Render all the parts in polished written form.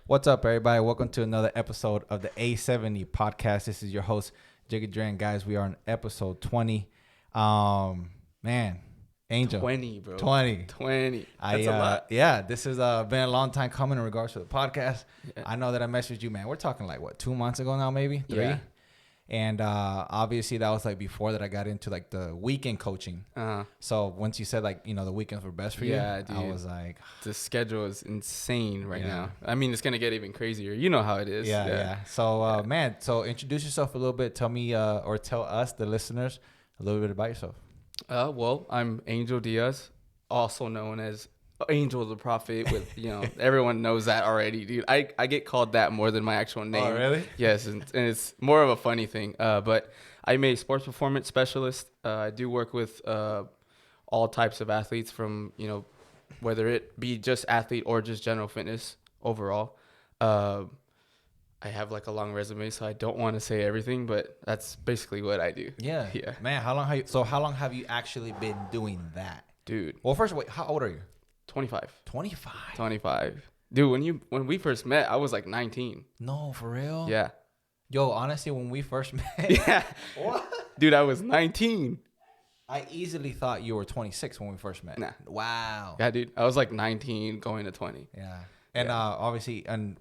What's up, everybody? Welcome to another episode of the A7E podcast. This is your host, Jiggadrin. Guys, we are on episode 20. Man, Angel. 20, bro. 20. 20. That's a lot. Yeah, this has been a long time coming in regards to the podcast. Yeah. I know that I messaged you, man. We're talking like, 2 months ago now, maybe? 3? Yeah. And obviously that was like before that I got into like the weekend coaching. So once you said like, the weekends were best for you, Yeah, dude. I was like, The schedule is insane right Yeah. now. I mean, it's going to get even crazier. You know how it is. yeah. So, man, so introduce yourself a little bit. Tell me or tell us, the listeners, a little bit about yourself. Well, I'm Angel Diaz, also known as Angel the Prophet. With everyone knows that already, dude. I get called that more than my actual name. Oh, really? Yes, and it's more of a funny thing. But I'm a sports performance specialist. I do work with all types of athletes, from whether it be just athlete or just general fitness overall. I have like a long resume, so I don't want to say everything, but that's basically what I do. Yeah. Yeah. Man, how long have you actually been doing that? Dude, Well, first, wait, how old are you? 25. 25. 25. Dude, when we first met, I was like 19. No, for real? Yeah. Yo, honestly, when we first met, Yeah. what? Dude, I was 19. I easily thought you were 26 when we first met. Nah. Wow. Yeah, dude. I was like 19 going to 20. Yeah. And Yeah. obviously, and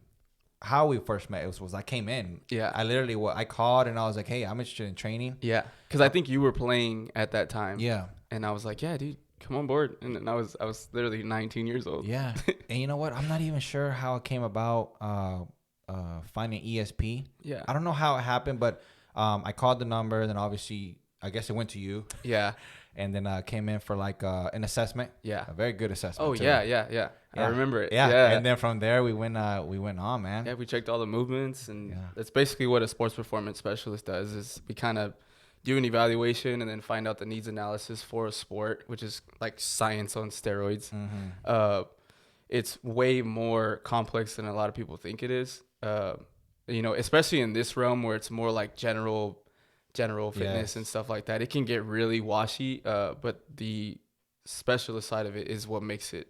how we first met was I came in. Yeah. I called and I was like, hey, I'm interested in training. Yeah. Because I think you were playing at that time. Yeah. And I was like, yeah, dude, come on board. And then I was literally 19 years old. Yeah. And you know what? I'm not even sure how it came about finding ESP. Yeah. I don't know how it happened, but I called the number. Then obviously, I guess it went to you. Yeah. And then came in for like an assessment. Yeah. A very good assessment. Oh, too. yeah. I remember it. Yeah. And then from there, we went on, man. Yeah, we checked all the movements, and Yeah. that's basically what a sports performance specialist does. Is we kind of do an evaluation and then find out the needs analysis for a sport, which is like science on steroids. Mm-hmm. It's way more complex than a lot of people think it is. Especially in this realm where it's more like general fitness Yes. and stuff like that. It can get really washy, but the specialist side of it is what makes it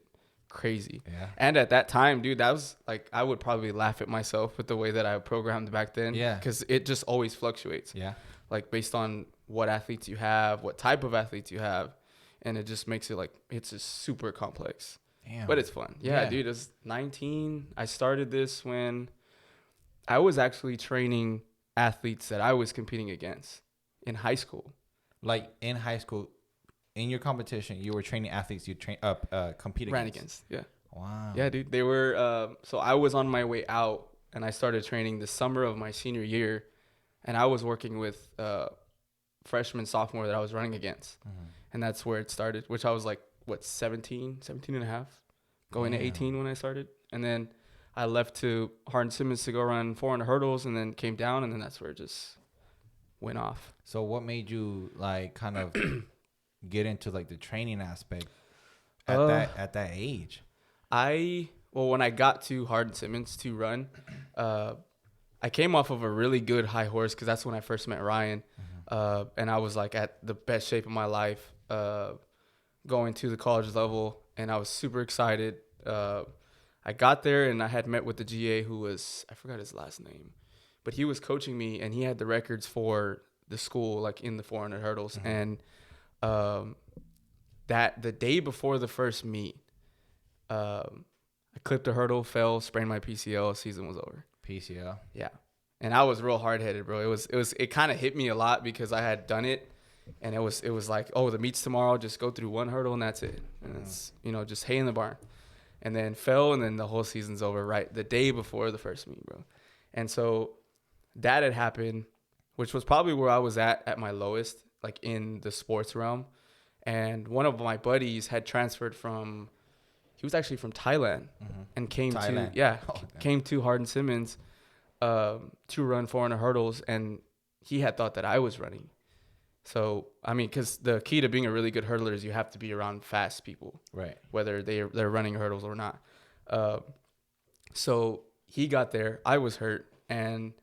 crazy. Yeah. And at that time, dude, that was like, I would probably laugh at myself with the way that I programmed back then. Yeah. Because it just always fluctuates. Yeah. Like based on what athletes you have, what type of athletes you have. And it just makes it like, it's just super complex. Damn. But it's fun. Yeah, Yeah. dude, it was 19. I started this when I was actually training athletes that I was competing against in high school. Like in high school, in your competition, you were training athletes you compete against. Ran against. Yeah. Wow. Yeah, dude. They were, so I was on my way out and I started training the summer of my senior year. And I was working with freshman, sophomore that I was running against. Mm-hmm. And that's where it started, which I was like, 17 and a half, going to 18 when I started. And then I left to Hardin Simmons to go run 400 hurdles, and then came down, and then that's where it just went off. So what made you like kind of get into like the training aspect at that age? When I got to Hardin Simmons to run, I came off of a really good high horse because that's when I first met Ryan. And I was like at the best shape of my life, going to the college level, and I was super excited. I got there and I had met with the GA who was, I forgot his last name, but he was coaching me and he had the records for the school, like in the 400 hurdles. Mm-hmm. And that the day before the first meet, I clipped a hurdle, fell, sprained my PCL, season was over. PCL. Yeah. And I was real hard-headed, bro. It kind of hit me a lot because I had done it, and it was like, oh, the meet's tomorrow, just go through one hurdle and that's it. And it's, just hay in the barn. And then fell, and then the whole season's over right the day before the first meet, bro. And so that had happened, which was probably where I was at my lowest, like in the sports realm. And one of my buddies had transferred he was actually from Thailand, and came to Hardin Simmons to run 400 hurdles, and he had thought that I was running. So, I mean, because the key to being a really good hurdler is you have to be around fast people, Right. whether they're running hurdles or not. So he got there, I was hurt, and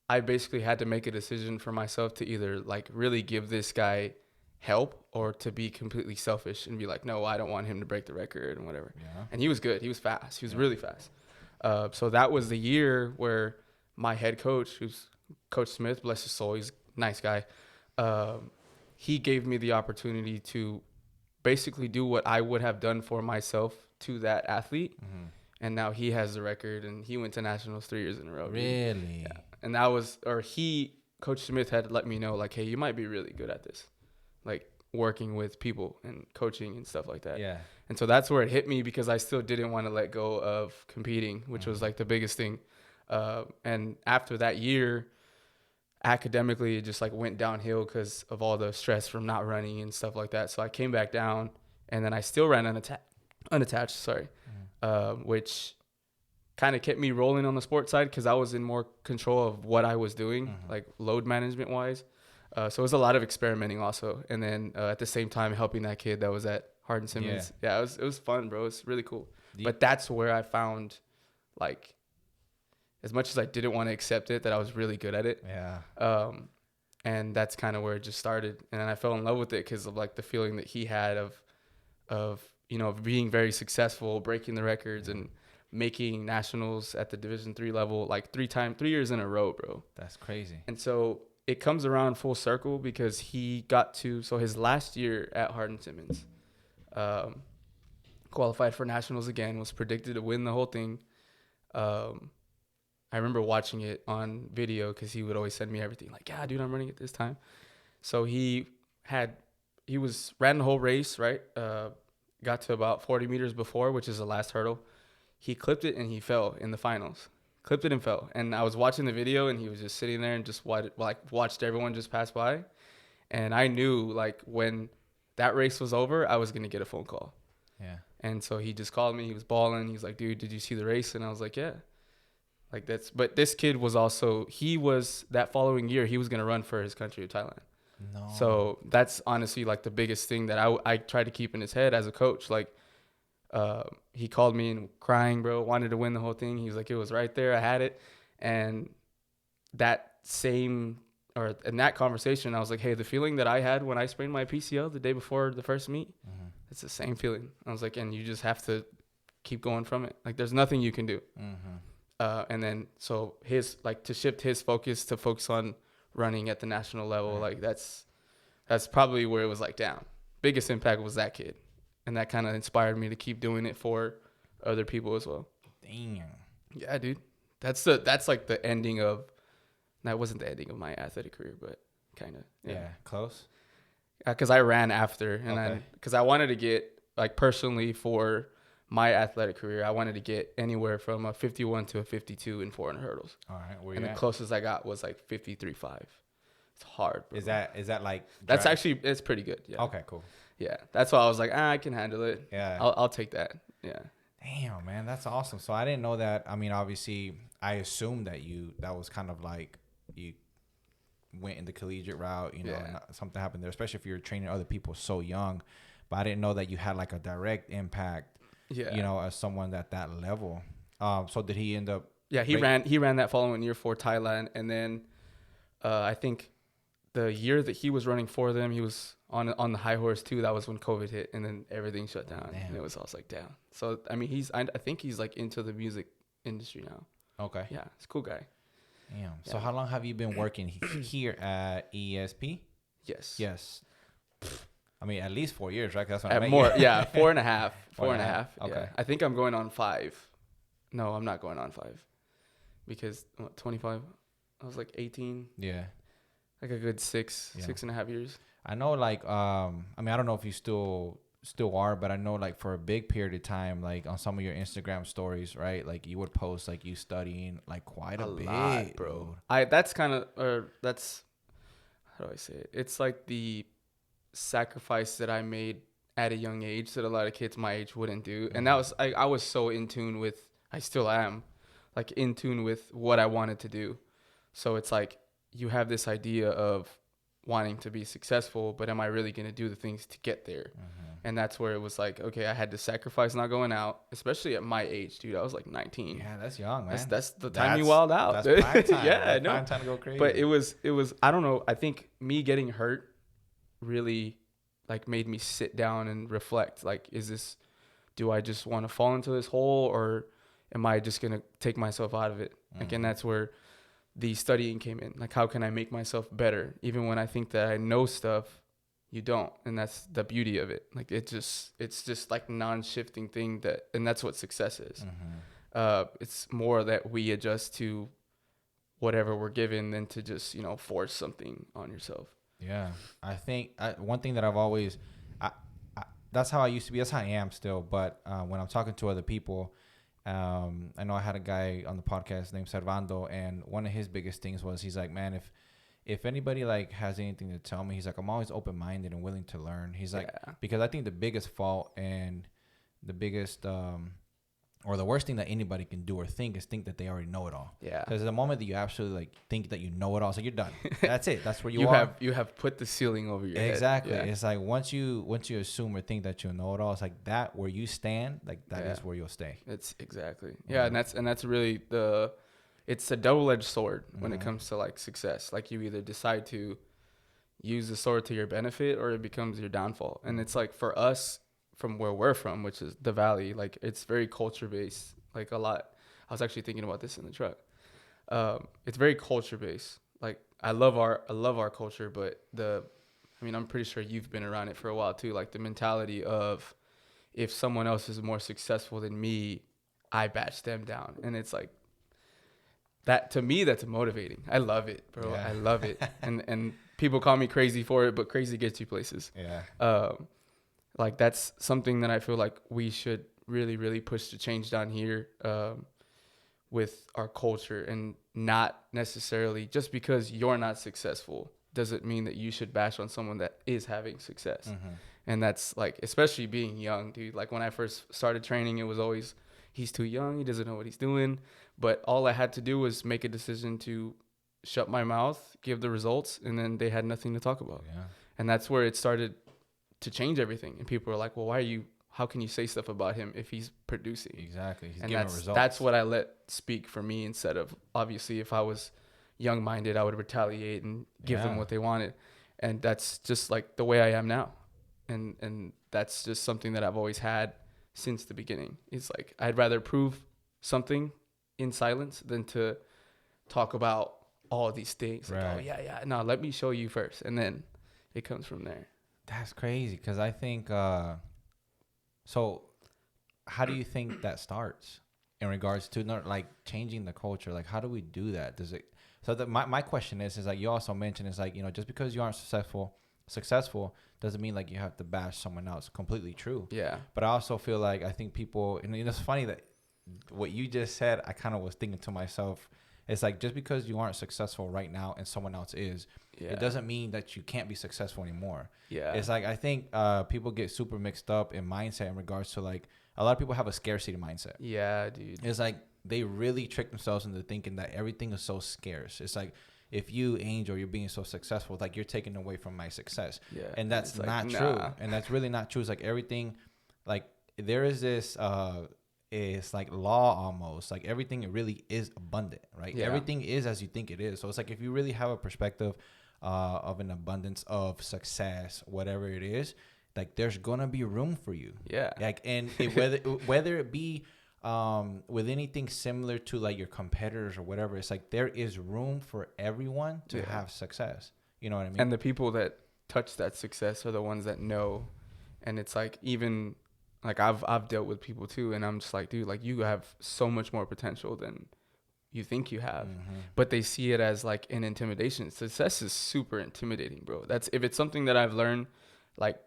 I basically had to make a decision for myself to either like really give this guy help or to be completely selfish and be like, no, I don't want him to break the record and whatever. Yeah. And he was good. He was fast. He was really fast. So that was the year where my head coach, who's Coach Smith, bless his soul, he's a nice guy. He gave me the opportunity to basically do what I would have done for myself to that athlete. Mm-hmm. And now he has the record, and he went to nationals 3 years in a row. Really? Yeah. And Coach Smith had let me know, like, hey, you might be really good at this, like working with people and coaching and stuff like that. Yeah. And so that's where it hit me, because I still didn't want to let go of competing, which was like the biggest thing. And after that year, academically, it just like went downhill because of all the stress from not running and stuff like that. So I came back down, and then I still ran unattached, which kind of kept me rolling on the sports side because I was in more control of what I was doing, like load management wise. So it was a lot of experimenting also. And then at the same time, helping that kid that was at Hardin Simmons. Yeah, it was fun, bro. It was really cool. But that's where I found, like, as much as I didn't want to accept it, that I was really good at it. Yeah. And that's kind of where it just started. And then I fell in love with it because of like the feeling that he had of being very successful, breaking the records and making nationals at the Division III level, like 3 years in a row, bro. That's crazy. And so it comes around full circle because he so his last year at Hardin Simmons, qualified for nationals again, was predicted to win the whole thing. I remember watching it on video because he would always send me everything, like, yeah, dude, I'm running it this time. So he ran the whole race, right? Got to about 40 meters before, which is the last hurdle. He clipped it and he fell in the finals. Clipped it and fell. And I was watching the video, and he was just sitting there and just watched everyone just pass by. And I knew, like, when that race was over, I was going to get a phone call. Yeah. And so he just called me. He was bawling. He's like, dude, did you see the race? And I was like, yeah. But this kid was that following year, he was going to run for his country of Thailand. No. So that's honestly like the biggest thing that I tried to keep in his head as a coach. Like, he called me and crying, bro, wanted to win the whole thing. He was like, it was right there. I had it. And in that conversation, I was like, hey, the feeling that I had when I sprained my PCL the day before the first meet, it's the same feeling. I was like, and you just have to keep going from it. Like, there's nothing you can do. And then, so to shift his focus to focus on running at the national level, like that's probably where it was like down. Biggest impact was that kid. And that kind of inspired me to keep doing it for other people as well. Damn. Yeah, dude. That's like the ending of, that wasn't the ending of my athletic career, but kind of. Yeah. Close. Because I ran after, and because I wanted to get, like, personally for my athletic career, I wanted to get anywhere from a 51 to a 52 in 400 hurdles. All right. Where and you the at? closest I got was like 53.5. It's hard, bro. Is that like? That's actually, it's pretty good. Yeah. Okay. Cool. Yeah. That's why I was like, I can handle it. Yeah. I'll take that. Yeah. Damn, man, that's awesome. So I didn't know that. I mean, obviously, I assumed that was kind of like you went in the collegiate route, and something happened there, especially if you're training other people so young. But I didn't know that you had like a direct impact, as someone at that level. So did he end up? Yeah, he ran that following year for Thailand, and then I think the year that he was running for them, he was on the high horse too. That was when COVID hit, and then everything shut down. Damn. And I was like, damn. So I mean, I think he's like into the music industry now. Okay. Yeah, he's a cool guy. Damn. So how long have you been working here at ESP? Yes. I mean, at least 4 years, right? That's what At more, yeah, 4.5. 4.5. Okay. Yeah. I think I'm going on 5. No, I'm not going on 5 because 25. I was like 18. Yeah. Like a good 6.5 years. I know, like, I mean, I don't know if you still are, but I know, like, for a big period of time, like on some of your Instagram stories, right? Like, you would post like you studying like quite a bit, lot, bro. That's kind of, that's, how do I say it? It's like the sacrifice that I made at a young age that a lot of kids my age wouldn't do. And that was, I was so in tune with, I still am, like, in tune with what I wanted to do. So it's like, you have this idea of wanting to be successful, but am I really going to do the things to get there? And that's where it was like, okay, I had to sacrifice not going out, especially at my age, dude. I was like 19. Yeah, that's young, man. That's the time you wild out. That's prime time. Yeah, I know. Prime time to go crazy. But it was, I don't know. I think me getting hurt really, like, made me sit down and reflect. Like, do I just want to fall into this hole, or am I just going to take myself out of it? Like, and that's where the studying came in. Like, how can I make myself better? Even when I think that I know stuff, you don't. And that's the beauty of it. Like, it's just like non-shifting thing and that's what success is. It's more that we adjust to whatever we're given than to just, force something on yourself. Yeah. I think one thing that I've always, that's how I used to be. That's how I am still. But when I'm talking to other people, I know I had a guy on the podcast named Servando, and one of his biggest things was he's like, man, if anybody like has anything to tell me, he's like, I'm always open-minded and willing to learn. He's like, because I think the biggest fault and the biggest or the worst thing that anybody can do or think is think that they already know it all. Yeah. Because the moment that you absolutely like think that you know it all, so you're done. That's it. That's where you are. You have put the ceiling over your head. Exactly. Yeah. It's like once you assume or think that you know it all, it's like that where you stand, like that is where you'll stay. It's exactly. Yeah, and that's really it's a double-edged sword when it comes to like success. Like you either decide to use the sword to your benefit or it becomes your downfall. And it's like for us, from where we're from, which is the Valley, like it's very culture based, like a lot. I was actually thinking about this in the truck. It's very culture based. Like I love our culture, but I'm pretty sure you've been around it for a while too. Like the mentality of if someone else is more successful than me, I bash them down. And it's like that to me, that's motivating. I love it, bro. Yeah. I love it. And people call me crazy for it, but crazy gets you places. Yeah. Like that's something that I feel like we should really, really push to change down here with our culture, and not necessarily just because you're not successful doesn't mean that you should bash on someone that is having success. And that's like, especially being young, dude. Like when I first started training, it was always, he's too young. He doesn't know what he's doing. But all I had to do was make a decision to shut my mouth, give the results, and then they had nothing to talk about. Yeah. And that's where it started to change everything. And people are like, well, how can you say stuff about him if he's producing? Exactly. He's giving results. That's what I let speak for me, instead of, obviously, if I was young-minded, I would retaliate and give them what they wanted. And that's just like the way I am now. And that's just something that I've always had since the beginning. It's like, I'd rather prove something in silence than to talk about all these things. Right. Like, oh, yeah. No, let me show you first. And then it comes from there. That's crazy, because I think so how do you think that starts in regards to not like changing the culture? Like, how do we do that? Does it my question is like, you also mentioned, is like, just because you aren't successful doesn't mean like you have to bash someone else. Completely true. Yeah. But I also feel like, I think people, and it's funny that what you just said, I kind of was thinking to myself, it's like, just because you aren't successful right now and someone else is, it doesn't mean that you can't be successful anymore. Yeah. It's like, I think people get super mixed up in mindset in regards to like, a lot of people have a scarcity mindset. Yeah, dude. It's like they really trick themselves into thinking that everything is so scarce. It's like, if you, Angel, you're being so successful, like you're taking away from my success. Yeah. And that's not true. And that's really not true. It's like everything, like there is this, it's like law almost, like everything really is abundant, right? Yeah. Everything is as you think it is. So it's like, if you really have a perspective of an abundance of success, whatever it is, like there's gonna be room for you. Yeah. Like, and whether it be with anything similar to like your competitors or whatever, it's like there is room for everyone to have success. You know what I mean? And the people that touch that success are the ones that know. And it's like, even like I've dealt with people too, and I'm just like, dude, like you have so much more potential than you think you have. But they see it as like an intimidation. Success is super intimidating, bro. That's, if it's something that I've learned, like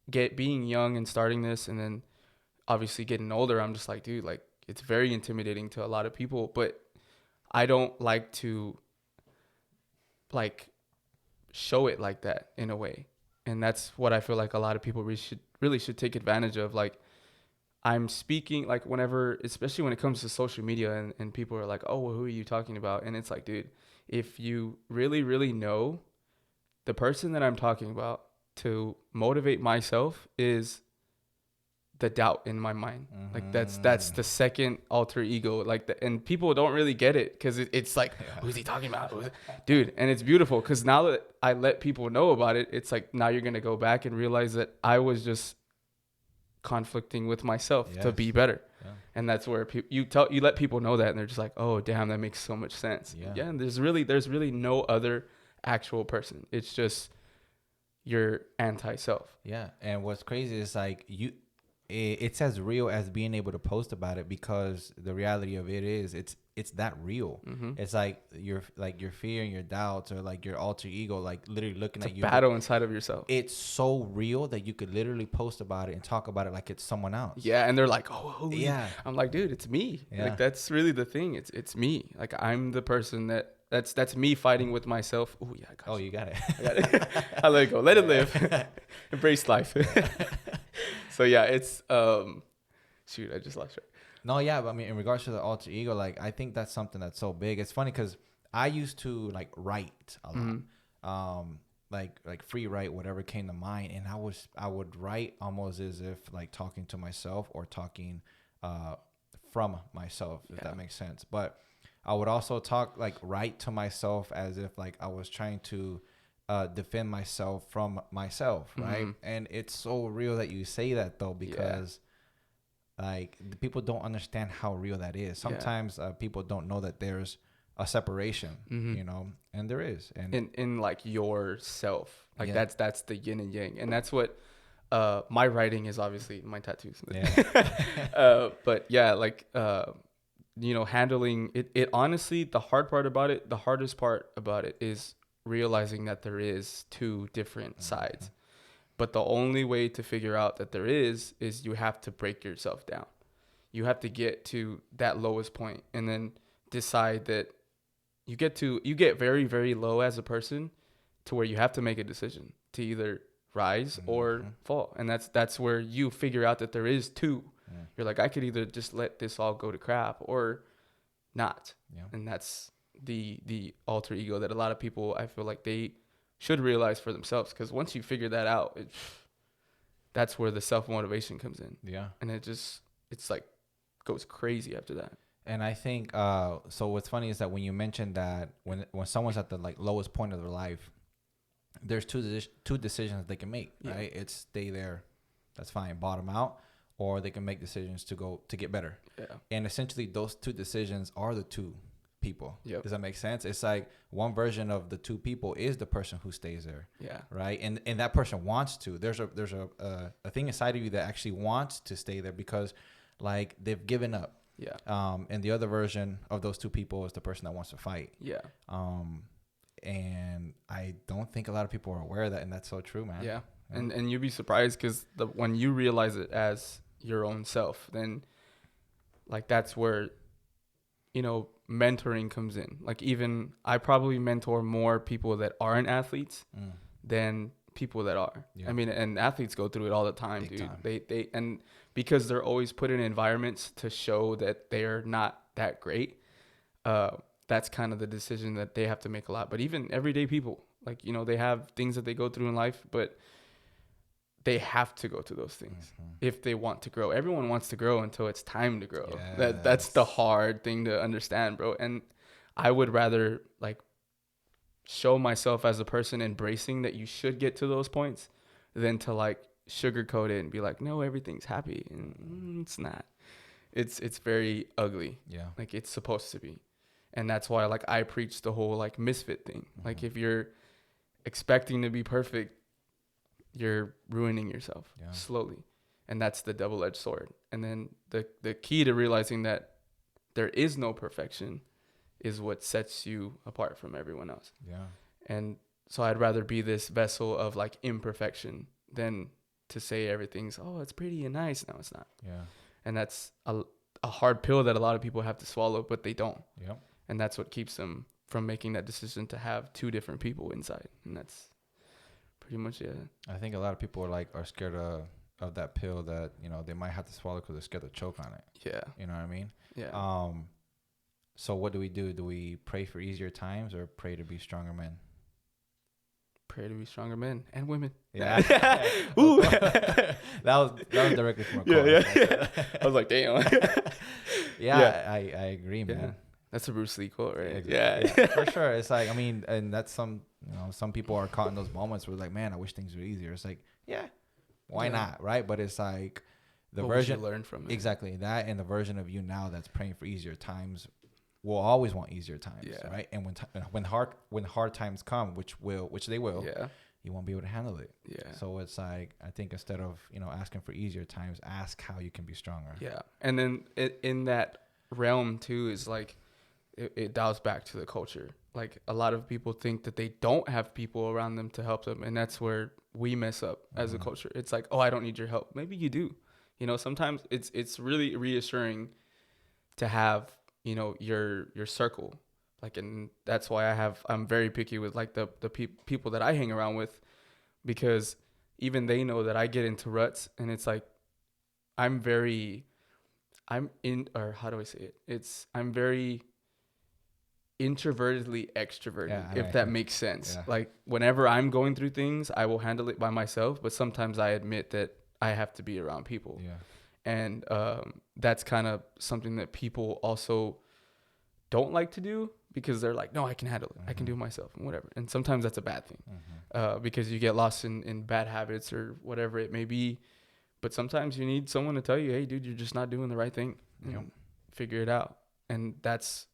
being young and starting this, and then obviously getting older, I'm just like, dude, like it's very intimidating to a lot of people. But I don't like to like show it like that in a way. And that's what I feel like a lot of people really should take advantage of. Like, I'm speaking, like, whenever, especially when it comes to social media, and people are like, oh, well, who are you talking about? And it's like, dude, if you really, really know the person that I'm talking about, to motivate myself is the doubt in my mind. Like that's the second alter ego, like and people don't really get it, because it's like, who's he talking about, dude? And it's beautiful, because now that I let people know about it, it's like, now you're gonna go back and realize that I was just conflicting with myself to be better. And that's where you let people know that, and they're just like, oh damn, that makes so much sense. Yeah. And there's really no other actual person. It's just your anti-self. Yeah. And what's crazy is like it's as real as being able to post about it, because the reality of it is it's that real. It's like your fear and your doubts, or like your alter ego, like literally looking at you. Battle inside of yourself. It's so real that you could literally post about it and talk about it like it's someone else. Yeah, and they're like, oh yeah. I'm like, dude, it's me. Like that's really the thing. It's me. Like I'm the person that's me fighting with myself. Oh yeah, I got you got it. I got it. I let it go. Let it live. Embrace life. So yeah, it's shoot, I just lost track. No, yeah, but I mean, in regards to the alter ego, like I think that's something that's so big. It's funny because I used to like write a lot, like free write whatever came to mind, and I would write almost as if like talking to myself or talking from myself, if that makes sense. But I would also write to myself as if like I was trying to defend myself from myself, right? And it's so real that you say that though, because like the people don't understand how real that is. Sometimes people don't know that there's a separation, you know, and there is. And in like yourself, like that's the yin and yang, and that's what my writing is, obviously my tattoos. But yeah, like you know, handling it honestly, the hardest part about it is realizing that there is two different sides. But the only way to figure out that there is you have to break yourself down. You have to get to that lowest point and then decide that you get very, very low as a person to where you have to make a decision to either rise or fall. And that's where you figure out that there is two. You're like, I could either just let this all go to crap or not. And that's the alter ego that a lot of people, I feel like they should realize for themselves, because once you figure that out, that's where the self-motivation comes in. And it's like goes crazy after that. And I think so what's funny is that when you mentioned that when someone's at the like lowest point of their life, there's two decisions they can make, right? It's stay there, that's fine, bottom out, or they can make decisions to get better. And essentially those two decisions are the two people. Does that make sense? It's like one version of the two people is the person who stays there. Right. And that person wants to. There's a thing inside of you that actually wants to stay there because like they've given up. And the other version of those two people is the person that wants to fight. And I don't think a lot of people are aware of that, and that's so true, man. And you'd be surprised because when you realize it as your own self, then like that's where, you know, mentoring comes in. Like even I probably mentor more people that aren't athletes than people that are. I mean, and athletes go through it all the time, dude. They and because they're always put in environments to show that they're not that great, that's kind of the decision that they have to make a lot. But even everyday people, like, you know, they have things that they go through in life, but they have to go through those things if they want to grow. Everyone wants to grow until it's time to grow. That's the hard thing to understand, bro. And I would rather like show myself as a person embracing that you should get to those points than to like sugarcoat it and be like, no, everything's happy. And it's not. It's very ugly. Like it's supposed to be. And that's why like I preach the whole like misfit thing. Like if you're expecting to be perfect, you're ruining yourself slowly. And that's the double-edged sword. And then the key to realizing that there is no perfection is what sets you apart from everyone else. And so I'd rather be this vessel of like imperfection than to say everything's, oh, it's pretty and nice. No, it's not. And that's a hard pill that a lot of people have to swallow, but they don't. And that's what keeps them from making that decision to have two different people inside. And that's pretty much it. I think a lot of people are scared of that pill that, you know, they might have to swallow because they're scared to choke on it. You know what I mean? So what do? Do we pray for easier times or pray to be stronger men? Pray to be stronger men and women. Ooh. that was directly from a quote. I was like, damn. I agree, man. That's a Bruce Lee quote, right? Yeah, for sure. It's like, I mean, and that's some people are caught in those moments where like, man, I wish things were easier. It's like, yeah, why not, right? But it's like, the what version you learn from it. Exactly that, and the version of you now that's praying for easier times will always want easier times, right? And when hard times come, which they will, you won't be able to handle it. Yeah. So it's like, I think instead of asking for easier times, ask how you can be stronger. Yeah, and then in that realm too is like it dials back to the culture. Like a lot of people think that they don't have people around them to help them, and that's where we mess up as a culture. It's like, oh, I don't need your help. Maybe you do. Sometimes it's really reassuring to have your circle. Like, and that's why I'm very picky with like the people that I hang around with, because even they know that I get into ruts, and it's like I'm very introvertedly extroverted, if that makes sense. Yeah. Like whenever I'm going through things, I will handle it by myself, but sometimes I admit that I have to be around people. Yeah. And that's kind of something that people also don't like to do, because they're like, no, I can handle it. I can do it myself and whatever. And sometimes that's a bad thing, because you get lost in bad habits or whatever it may be. But sometimes you need someone to tell you, hey, dude, you're just not doing the right thing. Figure it out. And that's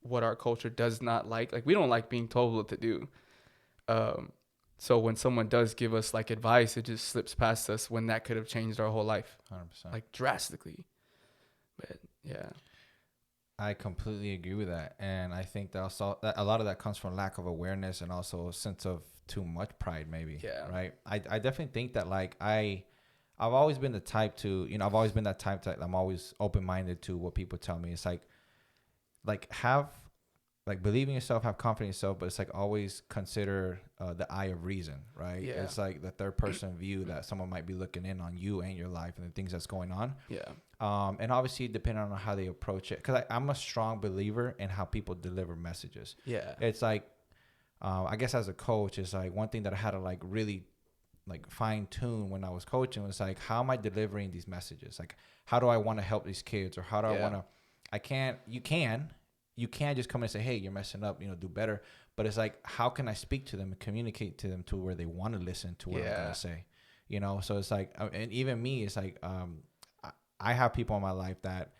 what our culture does not like. Like, we don't like being told what to do. So when someone does give us like advice, it just slips past us when that could have changed our whole life. 100%. Like drastically. But yeah. I completely agree with that. And I think that also that a lot of that comes from lack of awareness and also a sense of too much pride, maybe. Yeah. Right. I definitely think that like I've always been the type to, I've always been that type that I'm always open-minded to what people tell me. It's like have like believe in yourself, have confidence in yourself, but it's like always consider the eye of reason, right? Yeah. It's like the third person view that someone might be looking in on you and your life and the things that's going on. Yeah. And obviously depending on how they approach it, because I'm a strong believer in how people deliver messages. Yeah. It's like, I guess as a coach, it's like one thing that I had to like really like fine tune when I was coaching was like, how am I delivering these messages? Like, how do I want to help these kids, or how do I want to, you can't just come and say, hey, you're messing up, do better. But it's like, how can I speak to them and communicate to them to where they want to listen to what I'm going to say, So it's like, and even me, it's like, I have people in my life that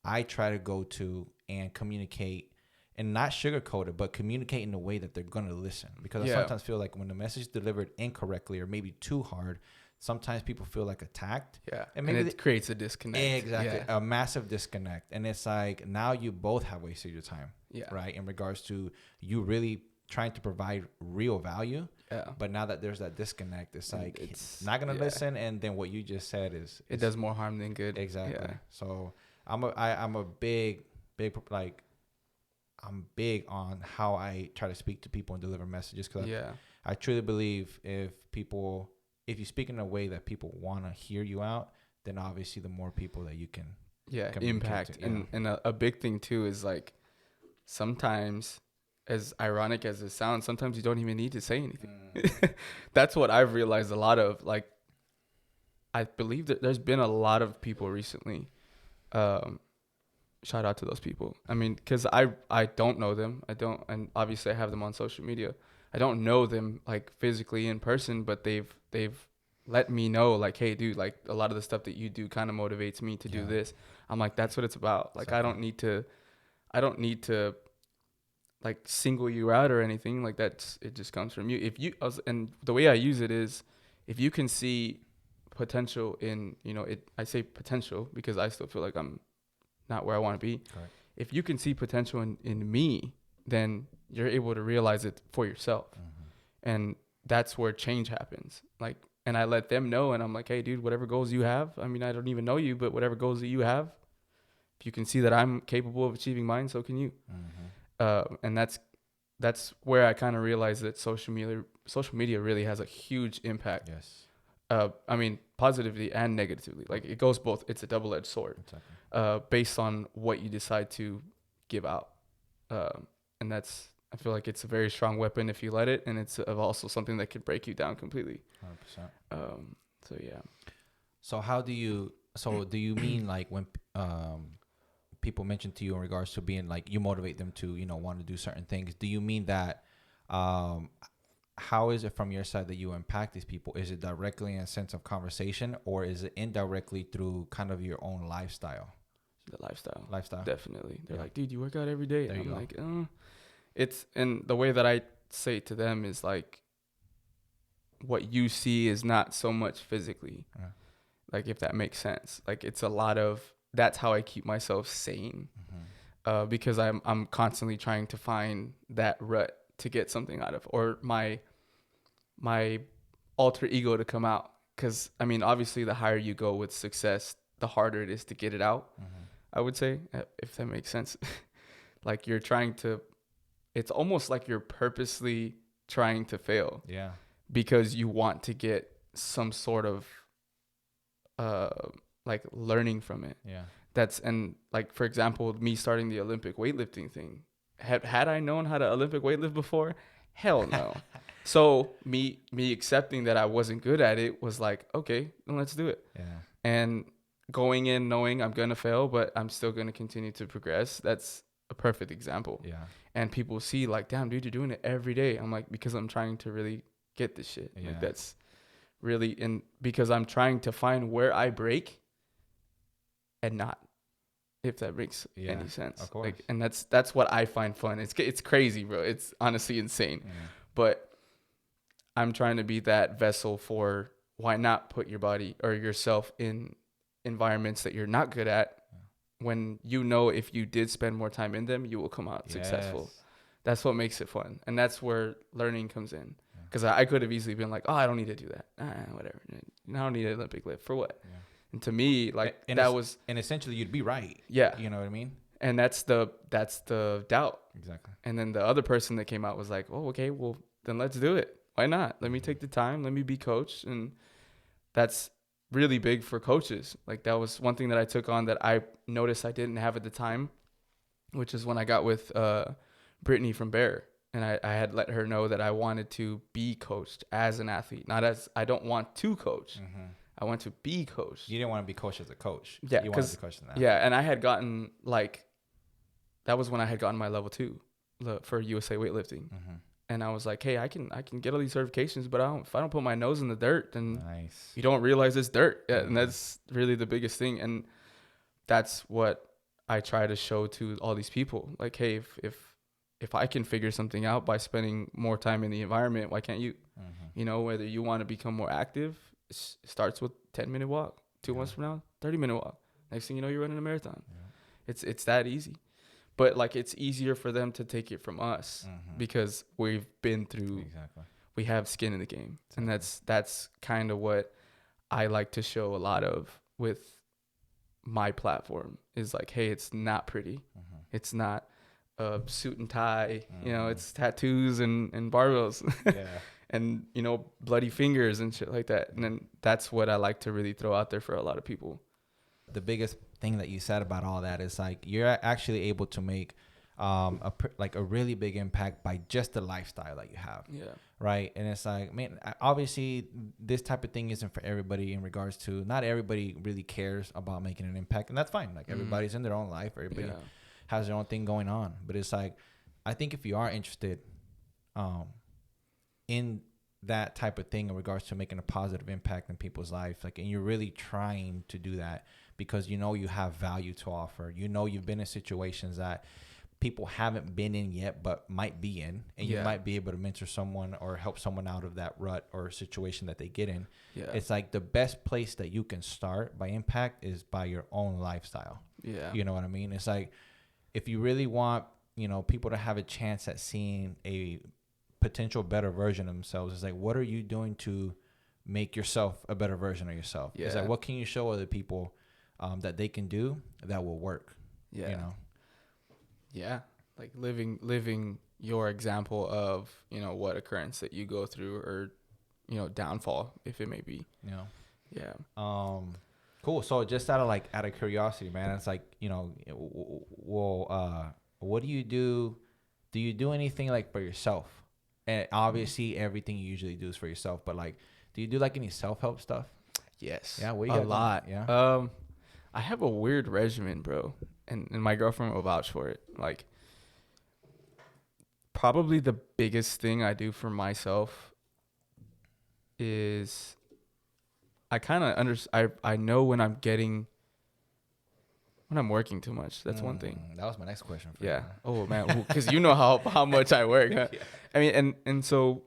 I try to go to and communicate and not sugarcoat it, but communicate in a way that they're going to listen. Because I sometimes feel like when the message is delivered incorrectly or maybe too hard, sometimes people feel like attacked. Yeah. And maybe it creates a disconnect. Exactly. Yeah. A massive disconnect. And it's like, now you both have wasted your time. Yeah. Right. In regards to you really trying to provide real value. Yeah. But now that there's that disconnect, it's like, it's not going to listen. And then what you just said is it does more harm than good. Exactly. Yeah. So I'm a big, I'm big on how I try to speak to people and deliver messages. Cause I truly believe if you speak in a way that people want to hear you out, then obviously the more people that you can impact. And a big thing too is like, sometimes, as ironic as it sounds, sometimes you don't even need to say anything. That's what I've realized a lot of. Like, I believe that there's been a lot of people recently, shout out to those people. I mean, because I don't know them. And obviously I have them on social media. I don't know them like physically in person, but they've let me know like, hey, dude, like a lot of the stuff that you do kind of motivates me to do this. I'm like, that's what it's about. Like, I don't need to like single you out or anything. Like, it just comes from you. And the way I use it is, if you can see potential in, I say potential because I still feel like I'm not where I want to be. Right. If you can see potential in me, then you're able to realize it for yourself. And that's where change happens. Like, and I let them know, and I'm like, hey, dude, whatever goals you have, I mean, I don't even know you, but whatever goals that you have, if you can see that I'm capable of achieving mine, so can you. And that's where I kind of realized that social media really has a huge impact. Yes. I mean, positively and negatively. Like, it goes both. It's a double-edged sword. Exactly. Based on what you decide to give out. And I feel like it's a very strong weapon if you let it, and it's also something that could break you down completely. 100%. So yeah. So do you mean like when people mention to you in regards to being like, you motivate them to, want to do certain things, do you mean that how is it from your side that you impact these people? Is it directly in a sense of conversation, or is it indirectly through kind of your own lifestyle? The lifestyle. Lifestyle. Definitely. They're Yeah. like, dude, you work out every day. There And you I'm go. like, it's, and the way that I say it to them is like, what you see is not so much physically. Yeah. Like, if that makes sense. Like, it's a lot of, that's how I keep myself sane. Because I'm constantly trying to find that rut to get something out of, or my alter ego to come out. Because I mean, obviously, the higher you go with success, the harder it is to get it out. I would say, if that makes sense. Like, you're trying to, it's almost like you're purposely trying to fail. Yeah. Because you want to get some sort of like learning from it. Yeah. That's, and like, for example, me starting the Olympic weightlifting thing, had I known how to Olympic weightlift before, hell no. So me accepting that I wasn't good at it was like, okay, then let's do it. Yeah. And going in knowing I'm gonna fail, but I'm still gonna continue to progress. That's a perfect example. Yeah. And people see like, damn, dude, you're doing it every day. I'm like, because I'm trying to really get this shit. Yeah. Like, that's really, and because I'm trying to find where I break and not, if that makes any sense. Of course. Like, and that's what I find fun. It's crazy, bro. It's honestly insane. Yeah. But I'm trying to be that vessel for, why not put your body or yourself in environments that you're not good at, when you know if you did spend more time in them, you will come out successful. That's what makes it fun. And that's where learning comes in. Because I could have easily been like, oh, I don't need to do that. Whatever. I don't need an Olympic lift. For what? Yeah. And to me, like, and that was... And essentially, you'd be right. Yeah. You know what I mean? And that's the doubt. Exactly. And then the other person that came out was like, oh, okay, well, then let's do it. Why not? Let me take the time. Let me be coached. And that's really big for coaches. Like, that was one thing that I took on that I noticed I didn't have at the time, which is when I got with Brittany from Bear. And I had let her know that I wanted to be coached as an athlete, not as, I don't want to coach. I want to be coached. You didn't want to be coached as a coach. Yeah. You wanted to be coached as an athlete. Yeah. And I had gotten, like, that was when I had gotten my level 2 for USA weightlifting. And I was like, hey, I can get all these certifications, but if I don't put my nose in the dirt, then you don't realize it's dirt. Yeah, and that's really the biggest thing. And that's what I try to show to all these people. Like, hey, if I can figure something out by spending more time in the environment, why can't you? You know, whether you want to become more active, it starts with 10-minute walk. 2 months from now, 30-minute walk. Next thing you know, you're running a marathon. It's that easy. But like, it's easier for them to take it from us because we've been through, we have skin in the game. And that's kind of what I like to show a lot of with my platform, is like, hey, it's not pretty. It's not a suit and tie, you know, it's tattoos and barbells and, you know, bloody fingers and shit like that. And then that's what I like to really throw out there for a lot of people. The biggest thing that you said about all that is like, you're actually able to make a really big impact by just the lifestyle that you have. Right. And it's like, man, obviously this type of thing isn't for everybody, in regards to, not everybody really cares about making an impact, and that's fine. Like, everybody's in their own life. Everybody has their own thing going on. But it's like, I think if you are interested in that type of thing in regards to making a positive impact in people's life, like, and you're really trying to do that because you know you have value to offer, you know you've been in situations that people haven't been in yet but might be in, and you might be able to mentor someone or help someone out of that rut or situation that they get in. It's like the best place that you can start by impact is by your own lifestyle. You know what I mean? It's like, if you really want, you know, people to have a chance at seeing a potential better version of themselves, it's like, what are you doing to make yourself a better version of yourself? It's like, what can you show other people that they can do that will work? You know? Like living your example of, you know, what occurrence that you go through, or, you know, downfall, if it may be. Cool. So just out of curiosity, man, it's like, you know, what do you do? Do you do anything like for yourself? And obviously everything you usually do is for yourself, but like, do you do like any self-help stuff? Yes. Yeah. What you a got lot. Going? Yeah. I have a weird regimen, bro. And my girlfriend will vouch for it. Like, Probably the biggest thing I do for myself is I kind of I know when I'm working too much. That's one thing. That was my next question. Yeah. You. Oh man, because you know how much I work. Huh? Yeah. I mean, and so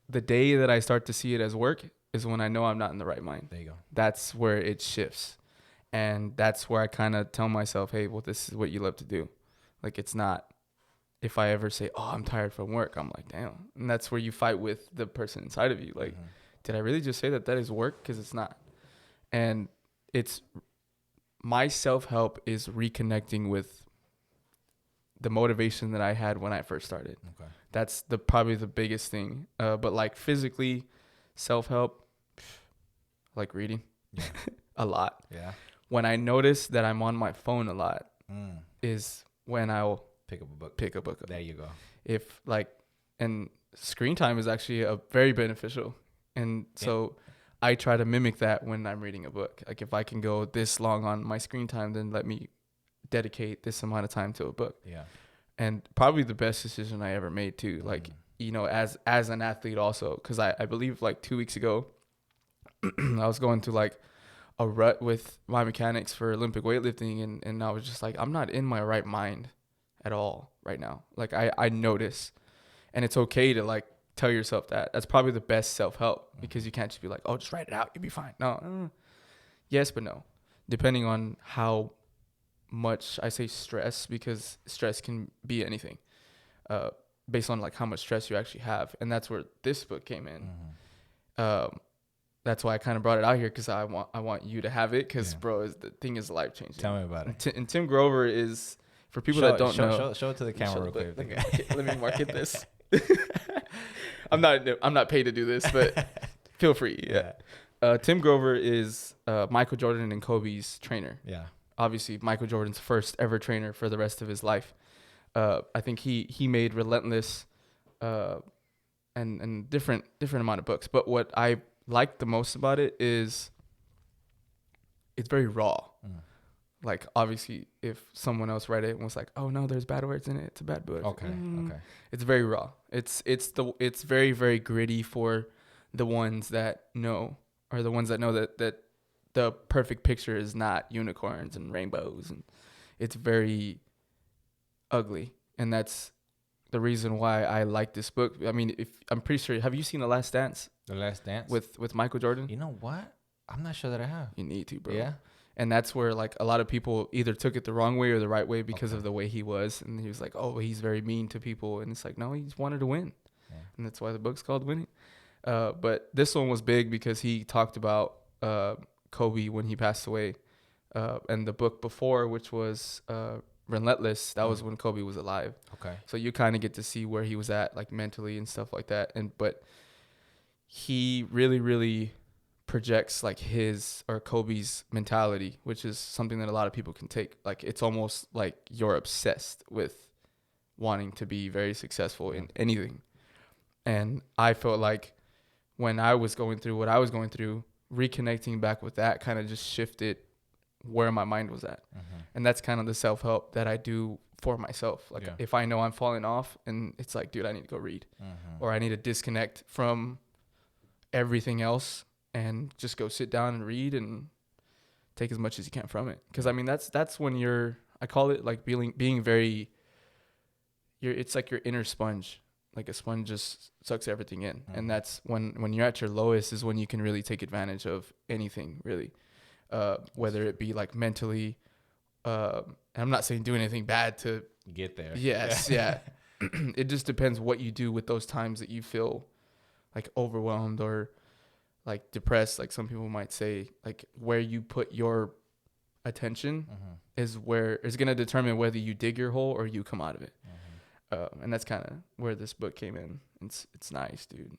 the day that I start to see it as work is when I know I'm not in the right mind. There you go. That's where it shifts, and that's where I kind of tell myself, hey, well, this is what you love to do. Like, it's not. If I ever say, oh, I'm tired from work, I'm like, damn. And that's where you fight with the person inside of you. Like, did I really just say that is work? Because it's not. And it's my self-help is reconnecting with the motivation that I had when I first started. Okay. That's probably the biggest thing. But like physically, self-help, like reading a lot. Yeah. When I notice that I'm on my phone a lot is when I'll pick a book up. There you go. If like, and screen time is actually a very beneficial. And so I try to mimic that when I'm reading a book. Like if I can go this long on my screen time, then let me dedicate this amount of time to a book. Yeah. And probably the best decision I ever made too. Like, you know, as an athlete also, cause I believe like 2 weeks ago, I was going through like a rut with my mechanics for Olympic weightlifting. And I was just like, I'm not in my right mind at all right now. Like I notice, and it's okay to like tell yourself that. That's probably the best self-help, because you can't just be like, oh, just write it out, you'll be fine. No. Yes, but no. Depending on how much I say stress, because stress can be anything, based on like how much stress you actually have. And that's where this book came in. That's why I kind of brought it out here, because I want you to have it, because bro, the thing is life changing. Tell me about it. And Tim Grover is, for people that don't know, show it to the camera real quick. Let me market this. I'm not paid to do this, but feel free. Yeah. Tim Grover is Michael Jordan and Kobe's trainer. Yeah. Obviously, Michael Jordan's first ever trainer for the rest of his life. I think he made Relentless, and different amount of books. But what I like the most about it is it's very raw. Like, obviously, if someone else read it and was like, "Oh no, there's bad words in it. It's a bad book." Okay. It's very raw. It's very, very gritty for the ones that know, or the ones that know that the perfect picture is not unicorns and rainbows, and it's very ugly. And that's the reason why I like this book. I mean, I'm pretty sure. Have you seen The Last Dance? The Last Dance with Michael Jordan. You know what? I'm not sure that I have. You need to, bro. Yeah. And that's where like a lot of people either took it the wrong way or the right way because of the way he was. And he was like, oh, he's very mean to people. And it's like, no, he just wanted to win. Yeah. And that's why the book's called Winning. But this one was big because he talked about Kobe when he passed away. And the book before, which was Relentless, that was when Kobe was alive. Okay. So you kind of get to see where he was at, like mentally and stuff like that. But he really, really projects like his or Kobe's mentality, which is something that a lot of people can take. Like, it's almost like you're obsessed with wanting to be very successful in anything. And I felt like when I was going through what I was going through, reconnecting back with that kind of just shifted where my mind was at. And that's kind of the self-help that I do for myself. Like, if I know I'm falling off and it's like, dude, I need to go read, or I need to disconnect from everything else and just go sit down and read and take as much as you can from it. Because I mean, that's when I call it like being very, it's like your inner sponge. Like a sponge just sucks everything in. And that's when you're at your lowest is when you can really take advantage of anything, really. Whether it be like mentally, I'm not saying do anything bad to get there. Yes. Yeah. It just depends what you do with those times that you feel like overwhelmed or like depressed. Like some people might say, like where you put your attention is where it's going to determine whether you dig your hole or you come out of it. And that's kind of where this book came in. It's nice, dude.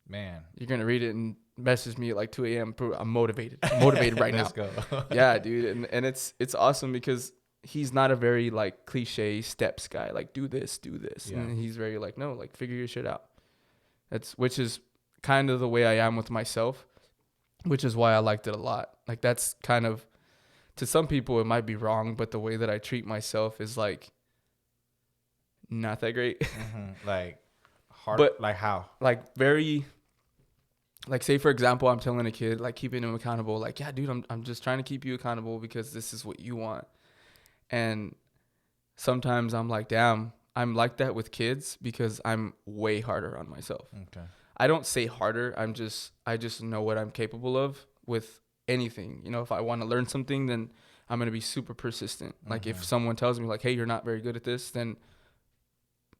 Man, you're going to read it and message me at like 2 a.m. I'm motivated. I'm motivated right now. Let's go. Yeah, dude. And it's awesome because he's not a very like cliche steps guy. Like do this. Yeah. And he's very like, no, like figure your shit out. Which is kind of the way I am with myself, which is why I liked it a lot. Like that's kind of, to some people it might be wrong, but the way that I treat myself is like not that great. Like hard, But like how? like very, like say for example, I'm telling a kid, like keeping him accountable. Like, yeah, dude, I'm just trying to keep you accountable because this is what you want. And sometimes I'm like, damn, I'm like that with kids because I'm way harder on myself. Okay. I don't say harder. I just know what I'm capable of with anything. You know, if I want to learn something, then I'm going to be super persistent. Like if someone tells me like, hey, you're not very good at this, then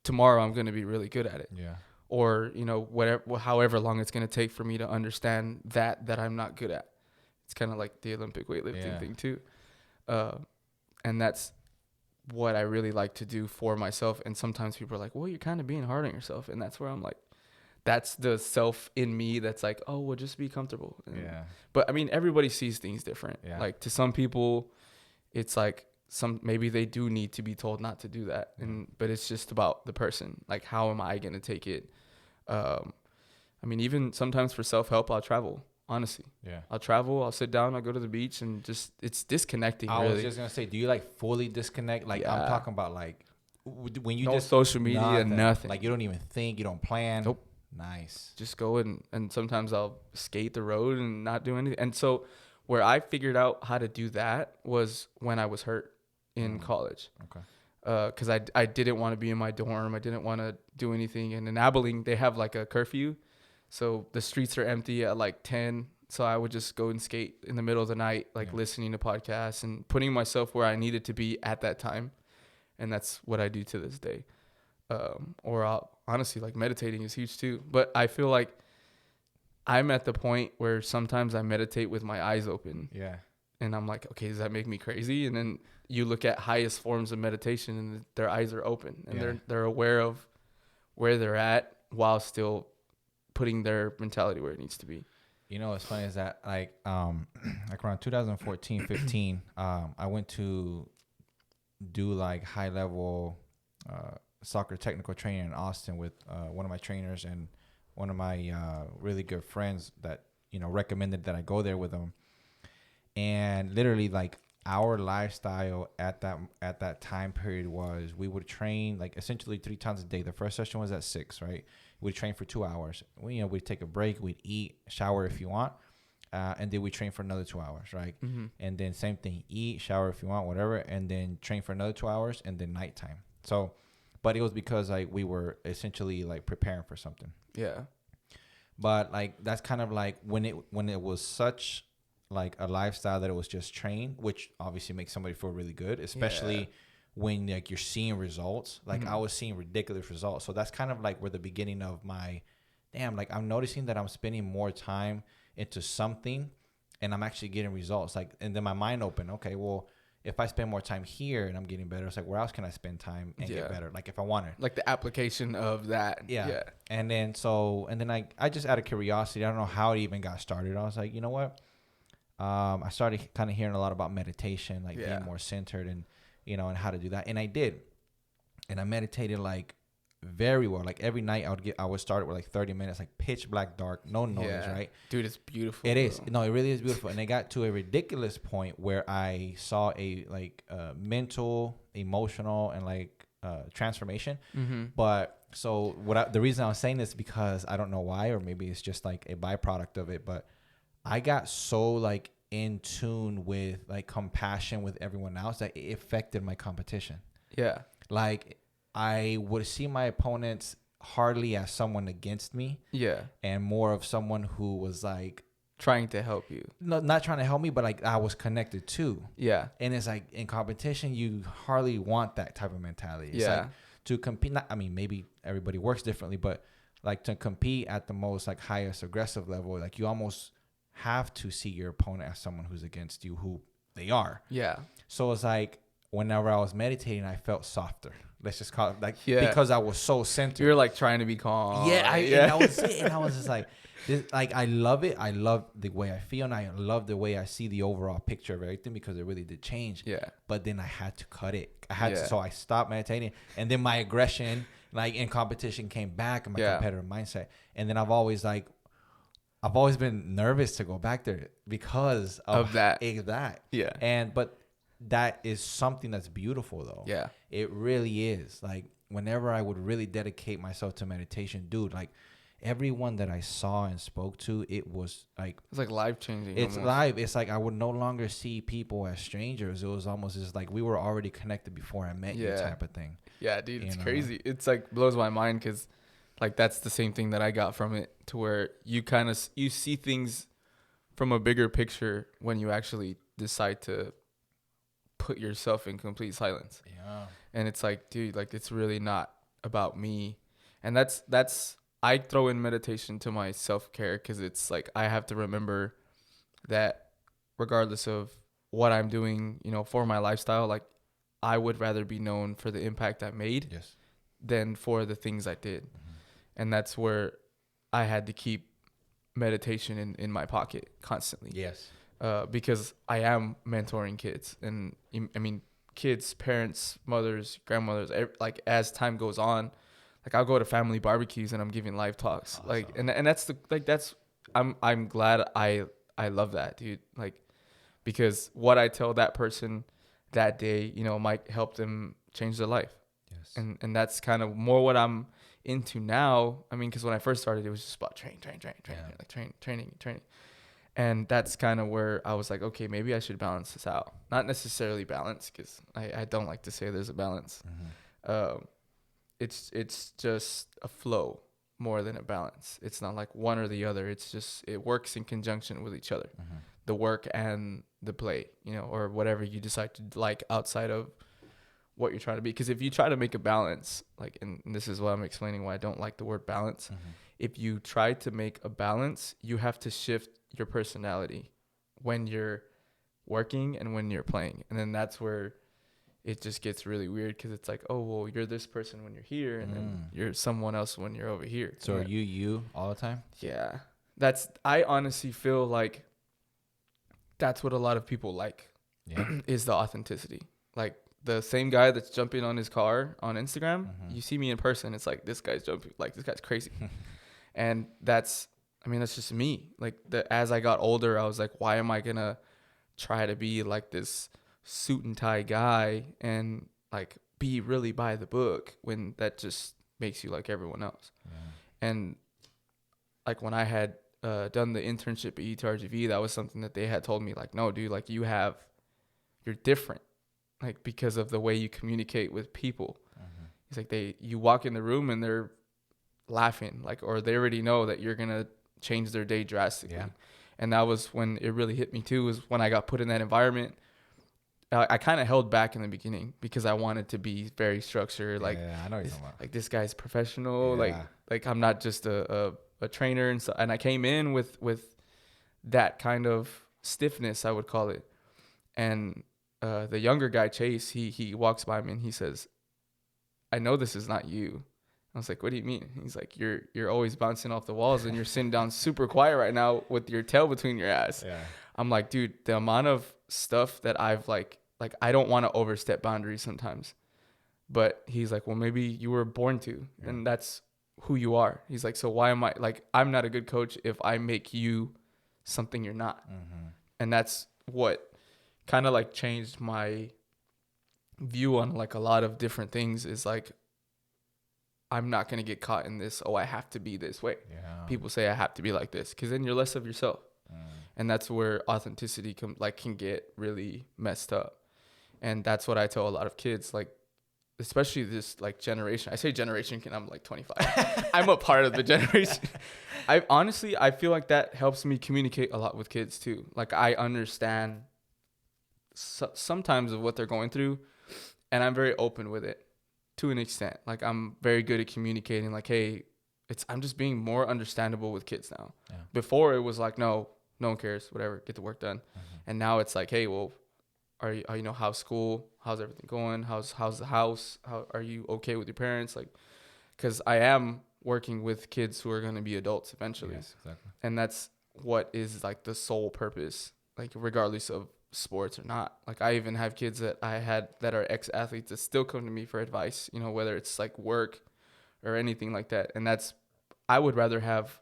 tomorrow I'm going to be really good at it. Yeah. Or, you know, whatever, however long it's going to take for me to understand that I'm not good at. It's kind of like the Olympic weightlifting thing too. And that's what I really like to do for myself. And sometimes people are like, well, you're kind of being hard on yourself. And that's where I'm like, that's the self in me that's like, oh, well, just be comfortable. And, but I mean, everybody sees things different. Yeah. Like to some people, it's like maybe they do need to be told not to do that. But it's just about the person. Like, how am I going to take it? I mean, even sometimes for self-help, I'll travel. Honestly, I'll travel. I'll sit down. I'll go to the beach, and just it's disconnecting. I was just gonna say, do you like fully disconnect? Like I'm talking about like when you just social media, nothing. Like you don't even think, you don't plan. Nope. Nice. Just go and sometimes I'll skate the road and not do anything. And so where I figured out how to do that was when I was hurt in college. Okay. Because I didn't want to be in my dorm. I didn't want to do anything. And in Abilene, they have like a curfew. So the streets are empty at like 10. So I would just go and skate in the middle of the night, like listening to podcasts and putting myself where I needed to be at that time. And that's what I do to this day. Or I'll, honestly, like meditating is huge too. But I feel like I'm at the point where sometimes I meditate with my eyes open. Yeah. And I'm like, okay, does that make me crazy? And then you look at highest forms of meditation and their eyes are open and they're aware of where they're at while still putting their mentality where it needs to be. You know, what's funny is that like around 2014, 15, I went to do like high level soccer technical training in Austin with one of my trainers and one of my really good friends that, you know, recommended that I go there with them. And literally like our lifestyle at that time period was we would train like essentially 3 times a day. The first session was at 6, right? We'd train for 2 hours. We'd take a break, we'd eat, shower if you want, and then we train for another 2 hours, right? And then same thing, eat, shower if you want, whatever, and then train for another 2 hours, and then nighttime. So, but it was because like we were essentially like preparing for something. Yeah. But like that's kind of like when it was such like a lifestyle that it was just train, which obviously makes somebody feel really good, especially when like you're seeing results. Like I was seeing ridiculous results. So that's kind of like where the beginning of my like I'm noticing that I'm spending more time into something and I'm actually getting results. Like, and then my mind opened, okay, well, if I spend more time here and I'm getting better, it's like, where else can I spend time and get better? Like if I wanted, like the application of that. Yeah. And then I just out of curiosity, I don't know how it even got started. I was like, you know what? I started kind of hearing a lot about meditation, like being more centered and, you know, and how to do that. And I did. And I meditated like very well. Like every night I would start with like 30 minutes, like pitch black dark, no noise, right? Dude, it's beautiful. It is. No, it really is beautiful. And it got to a ridiculous point where I saw a like mental, emotional, and like transformation. But so the reason I was saying this is because I don't know why, or maybe it's just like a byproduct of it, but I got so like in tune with like compassion with everyone else that it affected my competition. Yeah. Like I would see my opponents hardly as someone against me. Yeah. And more of someone who was like trying to help you. No, not trying to help me, but like I was connected to. Yeah. And it's like in competition, you hardly want that type of mentality. It's like to compete. I mean, maybe everybody works differently, but like to compete at the most like highest aggressive level, like you almost have to see your opponent as someone who's against you, who they are. Yeah. So it's like whenever I was meditating, I felt softer. Let's just call it like because I was so centered. You're like trying to be calm. Yeah. And I was it, and I was just like, like I love it. I love the way I feel, and I love the way I see the overall picture of everything because it really did change. Yeah. But then I had to cut it. I had to, so I stopped meditating, and then my aggression, like in competition, came back, and my competitive mindset, and then I've always been nervous to go back there because of that. Yeah. But that is something that's beautiful though. Yeah. It really is. Like whenever I would really dedicate myself to meditation, dude, like everyone that I saw and spoke to, it was like It's like life changing. it's almost. live. It's like I would no longer see people as strangers. It was almost just like we were already connected before I met you Yeah. type of thing. Yeah, dude, it's You know? crazy. It's like blows my mind because like that's the same thing that I got from it, to where you kind of you see things from a bigger picture when you actually decide to put yourself in complete silence. Yeah. And it's like, dude, like it's really not about me. And that's I throw in meditation to my self-care, because it's like I have to remember that regardless of what I'm doing, you know, for my lifestyle, like I would rather be known for the impact I made Yes. than for the things I did. And that's where I had to keep meditation in my pocket constantly. Yes. Because I am mentoring kids, and I mean, kids, parents, mothers, grandmothers, like as time goes on, like I'll go to family barbecues and I'm giving live talks. Awesome. Like, and that's I'm glad I love that, dude. Like, because what I tell that person that day, you know, might help them change their life. Yes. And that's kind of more what I'm into now. I mean, because when I first started, it was just about training. And that's kind of where I was like, okay, maybe I should balance this out. Not necessarily balance, because I don't like to say there's a balance. It's just a flow more than a balance. It's not like one or the other. It's just, it works in conjunction with each other. The work and the play, you know, or whatever you decide to like outside of what you're trying to be. Because if you try to make a balance, like, and this is what I'm explaining why I don't like the word balance. If you try to make a balance, you have to shift your personality when you're working and when you're playing. And then that's where it just gets really weird, because it's like, oh, well, you're this person when you're here, and then you're someone else when you're over here. So are you all the time? Yeah. I honestly feel like that's what a lot of people like. Yeah. Is the authenticity. Like the same guy that's jumping on his car on Instagram, you see me in person, it's like, this guy's jumping, like this guy's crazy. And that's just me. Like as I got older, I was like, why am I gonna try to be like this suit and tie guy and like be really by the book, when that just makes you like everyone else. Yeah. And like when I had done the internship at ETRGV, that was something that they had told me, like, no, dude, like you're different, like because of the way you communicate with people. It's like you walk in the room and they're laughing, like, or they already know that you're gonna change their day drastically. Yeah. And that was when it really hit me too, was when I got put in that environment. I kind of held back in the beginning because I wanted to be very structured. Like, yeah, I know what you're talking about. Like this guy's professional. Yeah. Like I'm not just a trainer, and so, and I came in with that kind of stiffness, I would call it. And the younger guy, Chase, he walks by me and he says, "I know this is not you." I was like, "What do you mean?" He's like, "You're always bouncing off the walls, and you're sitting down super quiet right now with your tail between your ass." Yeah. I'm like, dude, the amount of stuff that I've like I don't want to overstep boundaries sometimes. But he's like, well, maybe you were born to, and that's who you are. He's like, so why am I, like, I'm not a good coach if I make you something you're not. And that's what kind of like changed my view on like a lot of different things, is like, I'm not going to get caught in this, oh, I have to be this way. Yeah. People say I have to be like this, because then you're less of yourself. And that's where authenticity can get really messed up. And that's what I tell a lot of kids, like, especially this like generation. I say generation because I'm like 25. I'm a part of the generation. I feel like that helps me communicate a lot with kids too. Like I understand sometimes of what they're going through, and I'm very open with it to an extent. Like I'm very good at communicating, like, hey, I'm just being more understandable with kids now. Yeah. Before it was like, no one cares, whatever, get the work done. And now it's like, hey, well, are you know, how's school? How's everything going? How's the house? How are you okay with your parents? Like, because I am working with kids who are going to be adults eventually. Yes, exactly. And that's what is like the sole purpose, like regardless of sports or not. Like I even have kids that I had that are ex-athletes that still come to me for advice, you know, whether it's like work or anything like that. And I would rather have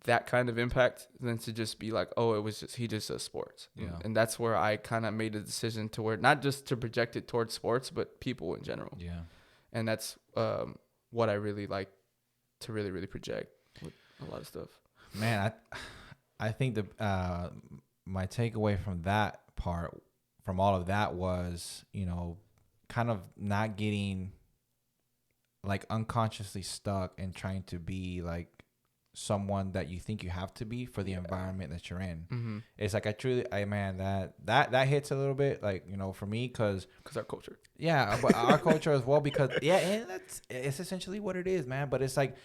that kind of impact than to just be like, oh, he just does sports. Yeah. And that's where I kind of made a decision to where not just to project it towards sports, but people in general. Yeah. And that's what I really like to really, really project with a lot of stuff. Man, I think my takeaway from that part, from all of that was, you know, kind of not getting like unconsciously stuck and trying to be like someone that you think you have to be for the environment that you're in. Mm-hmm. It's like man, that hits a little bit, like, you know, for me, because our culture. Yeah, but our culture as well, because and it's essentially what it is, man. But it's like,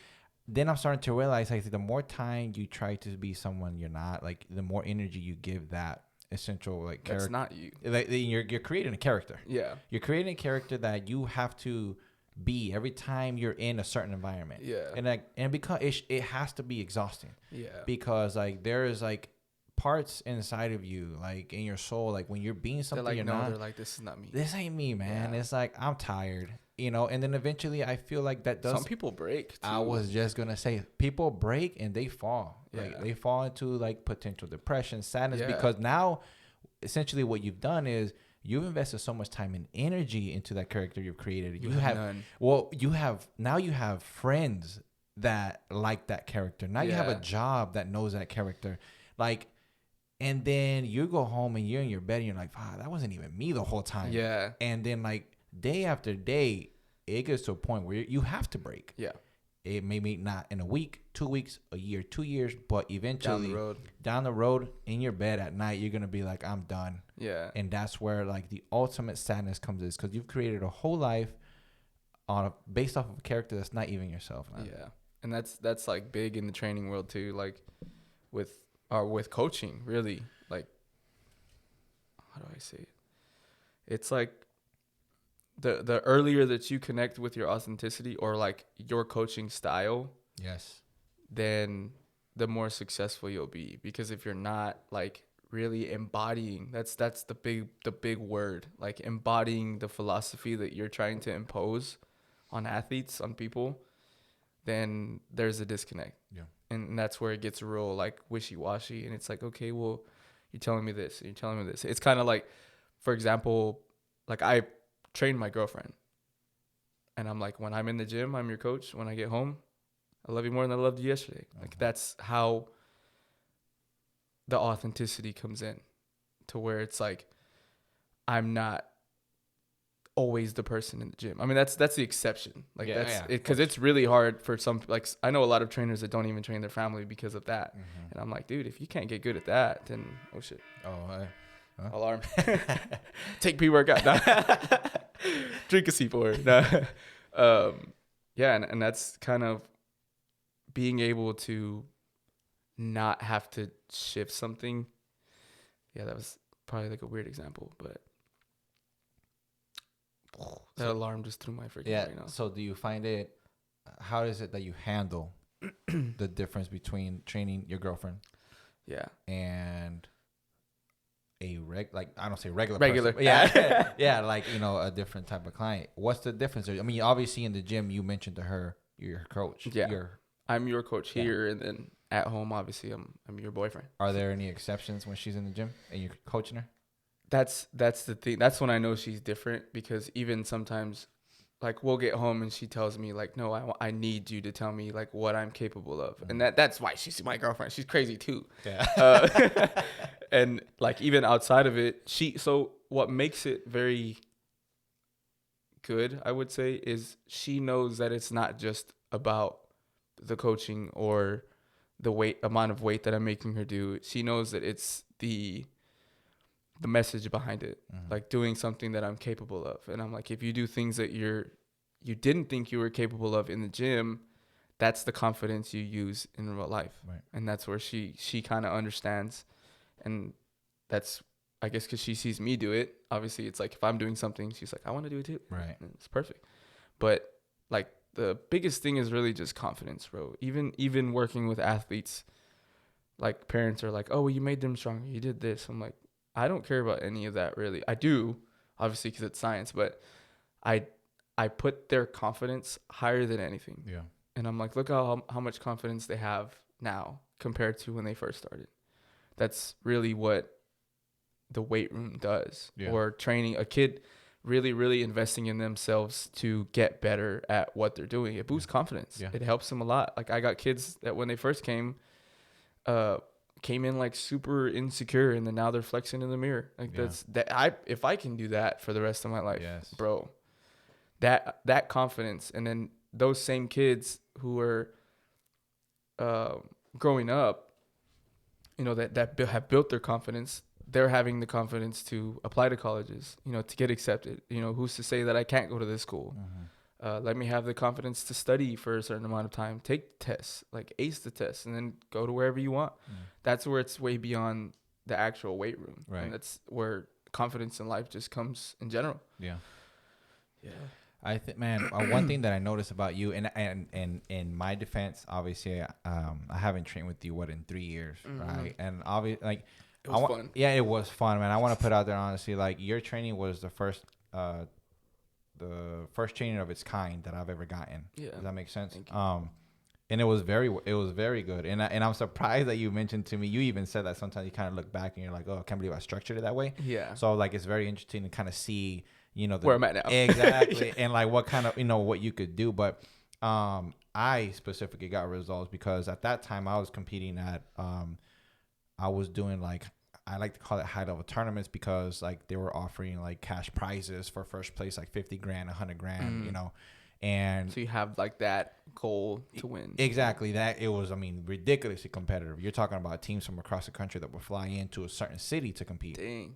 then I'm starting to realize, like, the more time you try to be someone you're not, like, the more energy you give that essential, like, character. That's not you. Like, you're creating a character. Yeah. You're creating a character that you have to be every time you're in a certain environment. Yeah. And because it has to be exhausting. Yeah. Because, like, there is, like, parts inside of you, like, in your soul, like, when you're being something they're like, you're no, not. they're like, this is not me. This ain't me, man. Yeah. It's like, I'm tired, you know. And then eventually, I feel like that does. Some people break, too. I was just gonna say, people break and they fall. Yeah. Like, they fall into, like, potential depression, sadness, Yeah. because now, essentially, what you've done is you've invested so much time and energy into that character you've created. You have none. Well, you have friends that like that character. Now you have a job that knows that character, like. And then you go home and you're in your bed and you're like, wow, that wasn't even me the whole time. Yeah. And then, like, day after day, it gets to a point where you have to break. Yeah. It maybe not in a week, 2 weeks, a year, 2 years, but eventually down the road in your bed at night, you're going to be like, I'm done. Yeah. And that's where, like, the ultimate sadness comes, is because you've created a whole life based off of a character that's not even yourself, man. Yeah. And that's like big in the training world too, like with coaching, really. Like, how do I say it? It's like the earlier that you connect with your authenticity or like your coaching style, yes, then the more successful you'll be. Because if you're not like really embodying, that's the big word, like embodying the philosophy that you're trying to impose on athletes, on people, then there's a disconnect. Yeah. And that's where it gets real, like, wishy-washy. And it's like, okay, well, you're telling me this, and you're telling me this. It's kind of like, for example, like, I train my girlfriend. And I'm like, when I'm in the gym, I'm your coach. When I get home, I love you more than I loved you yesterday. Like, that's how the authenticity comes in, to where it's like, I'm not always the person in the gym. I mean, that's the exception. Like, because it's really hard for some, like, I know a lot of trainers that don't even train their family because of that. Mm-hmm. And I'm like, dude, if you can't get good at that, then oh shit. Alarm. Take pre-workout. Drink a C4. Yeah, and that's kind of being able to not have to shift something. Yeah, that was probably like a weird example, but that alarm just threw my freaking brain off. So do you find it, how is it that you handle the difference between training your girlfriend and a I don't say regular person, yeah, like, you know, a different type of client? What's the difference? I mean, obviously in the gym you mentioned to her you're her coach. I'm your coach here, and then at home obviously I'm your boyfriend. Are there any exceptions when she's in the gym and you're coaching her? That's the thing. That's when I know she's different, because even sometimes, like, we'll get home and she tells me, like, no, I need you to tell me, like, what I'm capable of. And that's why she's my girlfriend. She's crazy too. Yeah. And like, even outside of it, so what makes it very good, I would say, is she knows that it's not just about the coaching or the amount of weight that I'm making her do. She knows that it's the message behind it, like doing something that I'm capable of. And I'm like, if you do things that you didn't think you were capable of in the gym, that's the confidence you use in real life. Right. And that's where she kind of understands. And that's, I guess, because she sees me do it. Obviously, it's like, if I'm doing something, she's like, I want to do it too. Right. And it's perfect. But like, the biggest thing is really just confidence, bro. Even working with athletes, like, parents are like, oh, well, you made them stronger, you did this. I'm like, I don't care about any of that, really. I do, obviously, because it's science, but I put their confidence higher than anything. Yeah. And I'm like, look how much confidence they have now. compared to when they first started. That's really what the weight room does. Yeah. Or training a kid, really, really investing in themselves to get better at what they're doing. It boosts confidence. Yeah. It helps them a lot. Like I got kids that when they first came in like super insecure, and then now they're flexing in the mirror. Like if I can do that for the rest of my life, Yes. bro, that confidence. And then those same kids who are growing up, you know, that have built their confidence, they're having the confidence to apply to colleges, you know, to get accepted. You know, who's to say that I can't go to this school? Let me have the confidence to study for a certain amount of time, take tests, like ace the test, and then go to wherever you want. That's where it's way beyond the actual weight room. Right. And that's where confidence in life just comes in general. Yeah. Yeah. I think, man, one thing that I noticed about you, and in my defense, obviously, I haven't trained with you in 3 years, right? And obviously, like, it was fun. Yeah, it was fun, man. I want to put out there honestly, like, your training was the first training of its kind that I've ever gotten. Yeah. Does that make sense? Thank you. And it was very good. And I'm surprised that you mentioned to me. You even said that sometimes you kind of look back and you're like, oh, I can't believe I structured it that way. Yeah. So like, it's very interesting to kind of see, you know, where I'm at now. Exactly. And like what kind of, you know, what you could do. But I specifically got results because at that time I was competing at, I was doing like, I like to call it high level tournaments because like they were offering like cash prizes for first place, like 50 grand, 100 grand, you know, and so you have like that goal to win. Exactly. That it was, I mean, ridiculously competitive. You're talking about teams from across the country that would fly into a certain city to compete. Dang.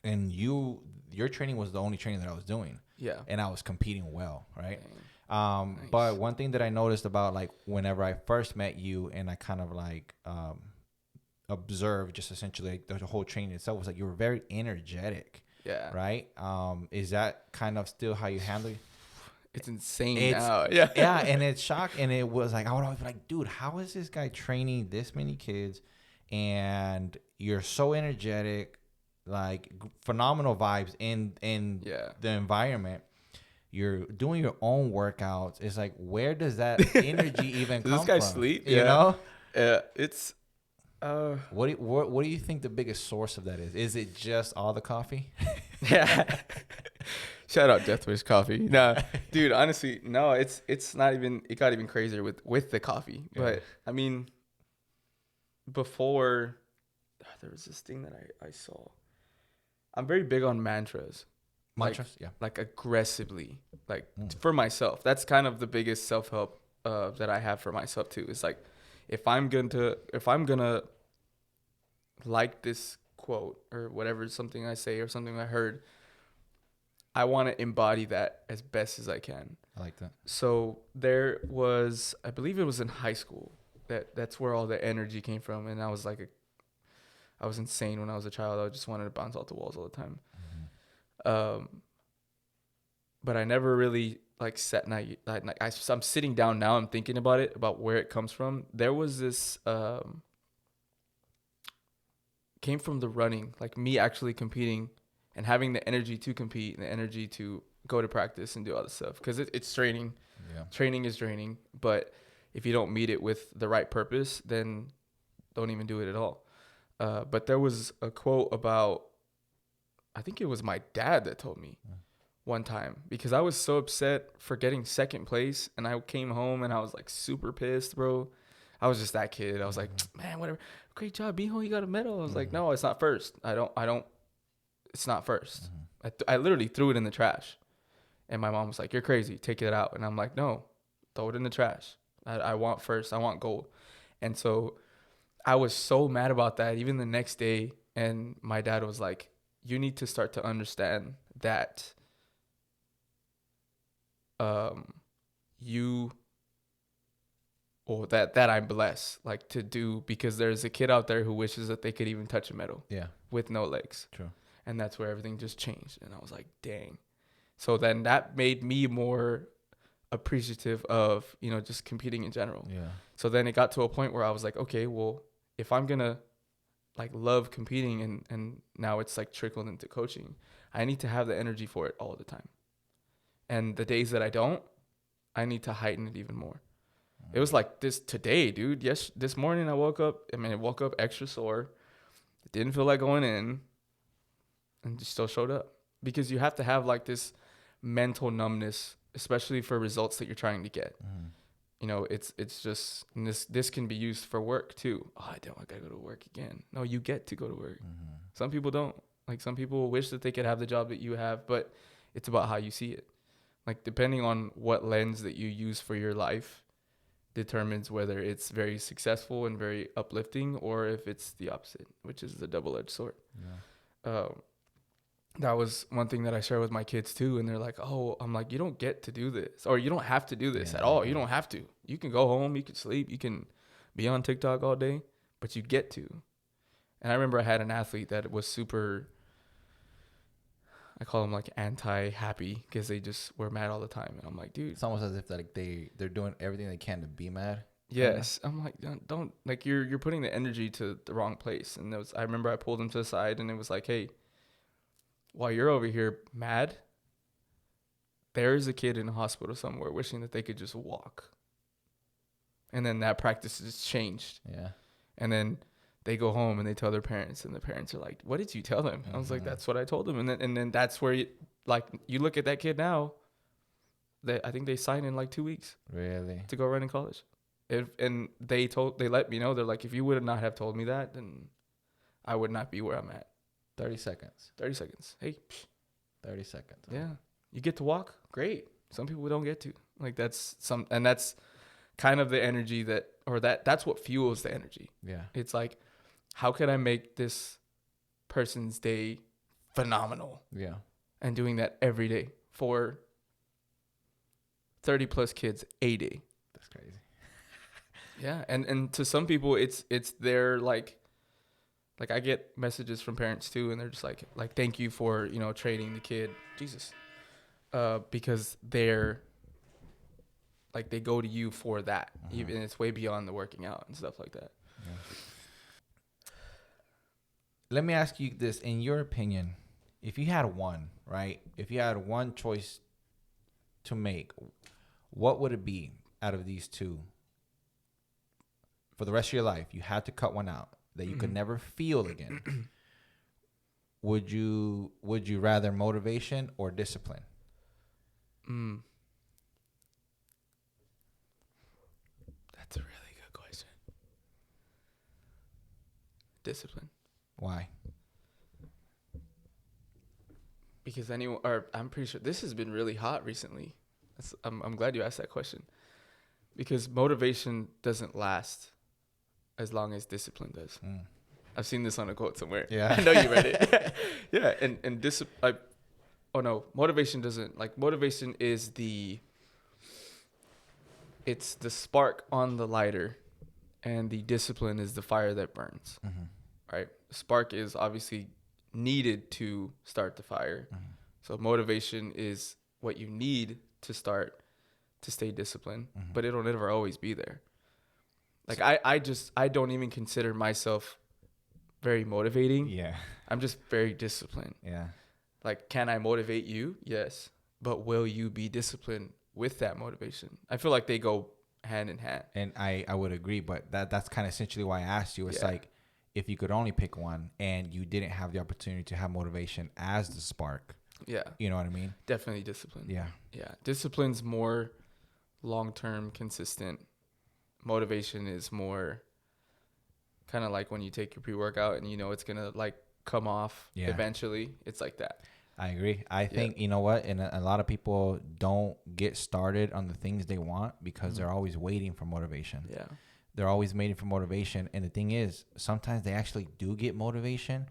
And your training was the only training that I was doing. Yeah. And I was competing well. Right. Nice. But one thing that I noticed about like whenever I first met you and I kind of like, observed just essentially like the whole training itself was like you were very energetic. Yeah. Right. Is that kind of still how you handle it? It's insane now. Yeah. Yeah. And it's shocked. And it was like, I would always be like, dude, how is this guy training this many kids? And you're so energetic, like phenomenal vibes in the environment. You're doing your own workouts. It's like, where does that energy even come from? Does this guy sleep? You know? Yeah. It's, what do you think the biggest source of that is? Is it just all the coffee? Yeah. Shout out Death Wish Coffee. No, dude, honestly, no, it's not even, it got even crazier with the coffee. Yeah. But I mean, before there was this thing that I saw. I'm very big on mantras. Mantras, yeah. Like aggressively, like for myself. That's kind of the biggest self-help that I have for myself too. It's like, if I'm gonna like this quote or whatever, something I say or something I heard, I want to embody that as best as I can. I like that. So there was, I believe it was in high school, that's where all the energy came from. And I was like, I was insane when I was a child. I just wanted to bounce off the walls all the time. But I never really like sat night. I'm sitting down now. I'm thinking about it, about where it comes from. There was this, came from the running, like me actually competing and having the energy to compete and the energy to go to practice and do all this stuff. Cause it's draining. Yeah. Training is draining, but if you don't meet it with the right purpose, then don't even do it at all. But there was a quote about, I think it was my dad that told me one time, because I was so upset for getting second place, and I came home and I was like super pissed, bro. I was just that kid. I was like, man, whatever. Great job, Mijo. You got a medal. I was like, no, it's not first. I don't, it's not first. I literally threw it in the trash. And my mom was like, you're crazy. Take it out. And I'm like, no, throw it in the trash. I want first. I want gold. And so I was so mad about that, even the next day. And my dad was like, you need to start to understand that that I'm blessed, like, to do, because there's a kid out there who wishes that they could even touch a medal with no legs. True. And that's where everything just changed. And I was like, dang. So then that made me more appreciative of, you know, just competing in general. Yeah. So then it got to a point where I was like, okay, well, if I'm going to like love competing and now it's like trickled into coaching, I need to have the energy for it all the time. And the days that I don't, I need to heighten it even more. It was like this today, dude. Yes, this morning I woke up. I woke up extra sore. Didn't feel like going in, and just still showed up because you have to have like this mental numbness, especially for results that you're trying to get. You know, it's just and this can be used for work too. Oh, I gotta go to work again. No, you get to go to work. Some people don't. Like some people wish that they could have the job that you have, but it's about how you see it. Like depending on what lens that you use for your life determines whether it's very successful and very uplifting or if it's the opposite, which is the double-edged sword. That was one thing that I share with my kids too. And they're like, oh, I'm like, you don't get to do this or you don't have to do this at all. You don't have to. You can go home, you can sleep, you can be on TikTok all day, but you get to. And I remember I had an athlete that was super, I call them like anti-happy because they just were mad all the time. And I'm like, dude. It's almost as if like they're doing everything they can to be mad. Yes. I'm like, don't like you're putting the energy to the wrong place. And I remember I pulled him to the side and it was like, hey, while you're over here mad, there's a kid in a hospital somewhere wishing that they could just walk. And then that practice is changed. Yeah. And then they go home and they tell their parents, and the parents are like, what did you tell them? I was like, that's what I told them. And then that's where you look at that kid now, I think they signed in like 2 weeks. Really? To go run in college. And they let me know, they're like, if you would not have told me that, then I would not be where I'm at. 30 seconds. 30 seconds. Hey. 30 seconds. Yeah. You get to walk? Great. Some people don't get to. Like that's kind of the energy that's what fuels the energy. Yeah. It's like, how can I make this person's day phenomenal? Yeah. And doing that every day for 30 plus kids a day. That's crazy. Yeah. And to some people it's their like I get messages from parents too, and they're just like thank you for, training the kid. Jesus. Because they're like, they go to you for that. Even it's way beyond the working out and stuff like that. Yeah. Let me ask you this. In your opinion, if you had one, right? If you had one choice to make, what would it be out of these two? For the rest of your life, you had to cut one out that you could never feel again. Would you rather motivation or discipline? That's a really good question. Discipline. Why? Because I'm pretty sure this has been really hot recently. I'm glad you asked that question. Because motivation doesn't last as long as discipline does. I've seen this on a quote somewhere. Yeah. I know you read it. Yeah. And discipline. Motivation doesn't. Like, motivation is it's the spark on the lighter, and the discipline is the fire that burns. Right? The spark is obviously needed to start the fire. So motivation is what you need to stay disciplined, but it'll never always be there. Like, I don't even consider myself very motivating. Yeah. I'm just very disciplined. Yeah. Like, can I motivate you? Yes. But will you be disciplined with that motivation? I feel like they go hand in hand. And I would agree, but that's kind of essentially why I asked you. It's like, if you could only pick one and you didn't have the opportunity to have motivation as the spark. Yeah. You know what I mean? Definitely discipline. Yeah. Yeah. Discipline's more long-term, consistent. Motivation is more kind of like when you take your pre-workout and it's going to like come off eventually. It's like that. I agree. I think, you know what? And a lot of people don't get started on the things they want because they're always waiting for motivation. Yeah. They're always waiting for motivation. And the thing is, sometimes they actually do get motivation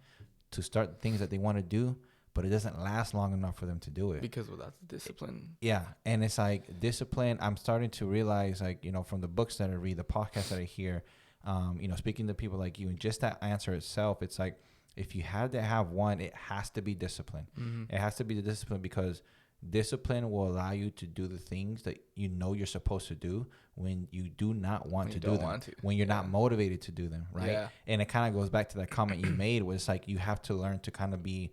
to start the things that they want to do, but it doesn't last long enough for them to do it. Because without the discipline. Yeah. And it's like discipline. I'm starting to realize, like, from the books that I read, the podcasts that I hear, speaking to people like you, and just that answer itself, it's like, if you had to have one, it has to be discipline. It has to be the discipline, because discipline will allow you to do the things that you're supposed to do when you do not want to do them, when you're not motivated to do them, right? Yeah. And it kind of goes back to that comment you made, where it's like you have to learn to kind of be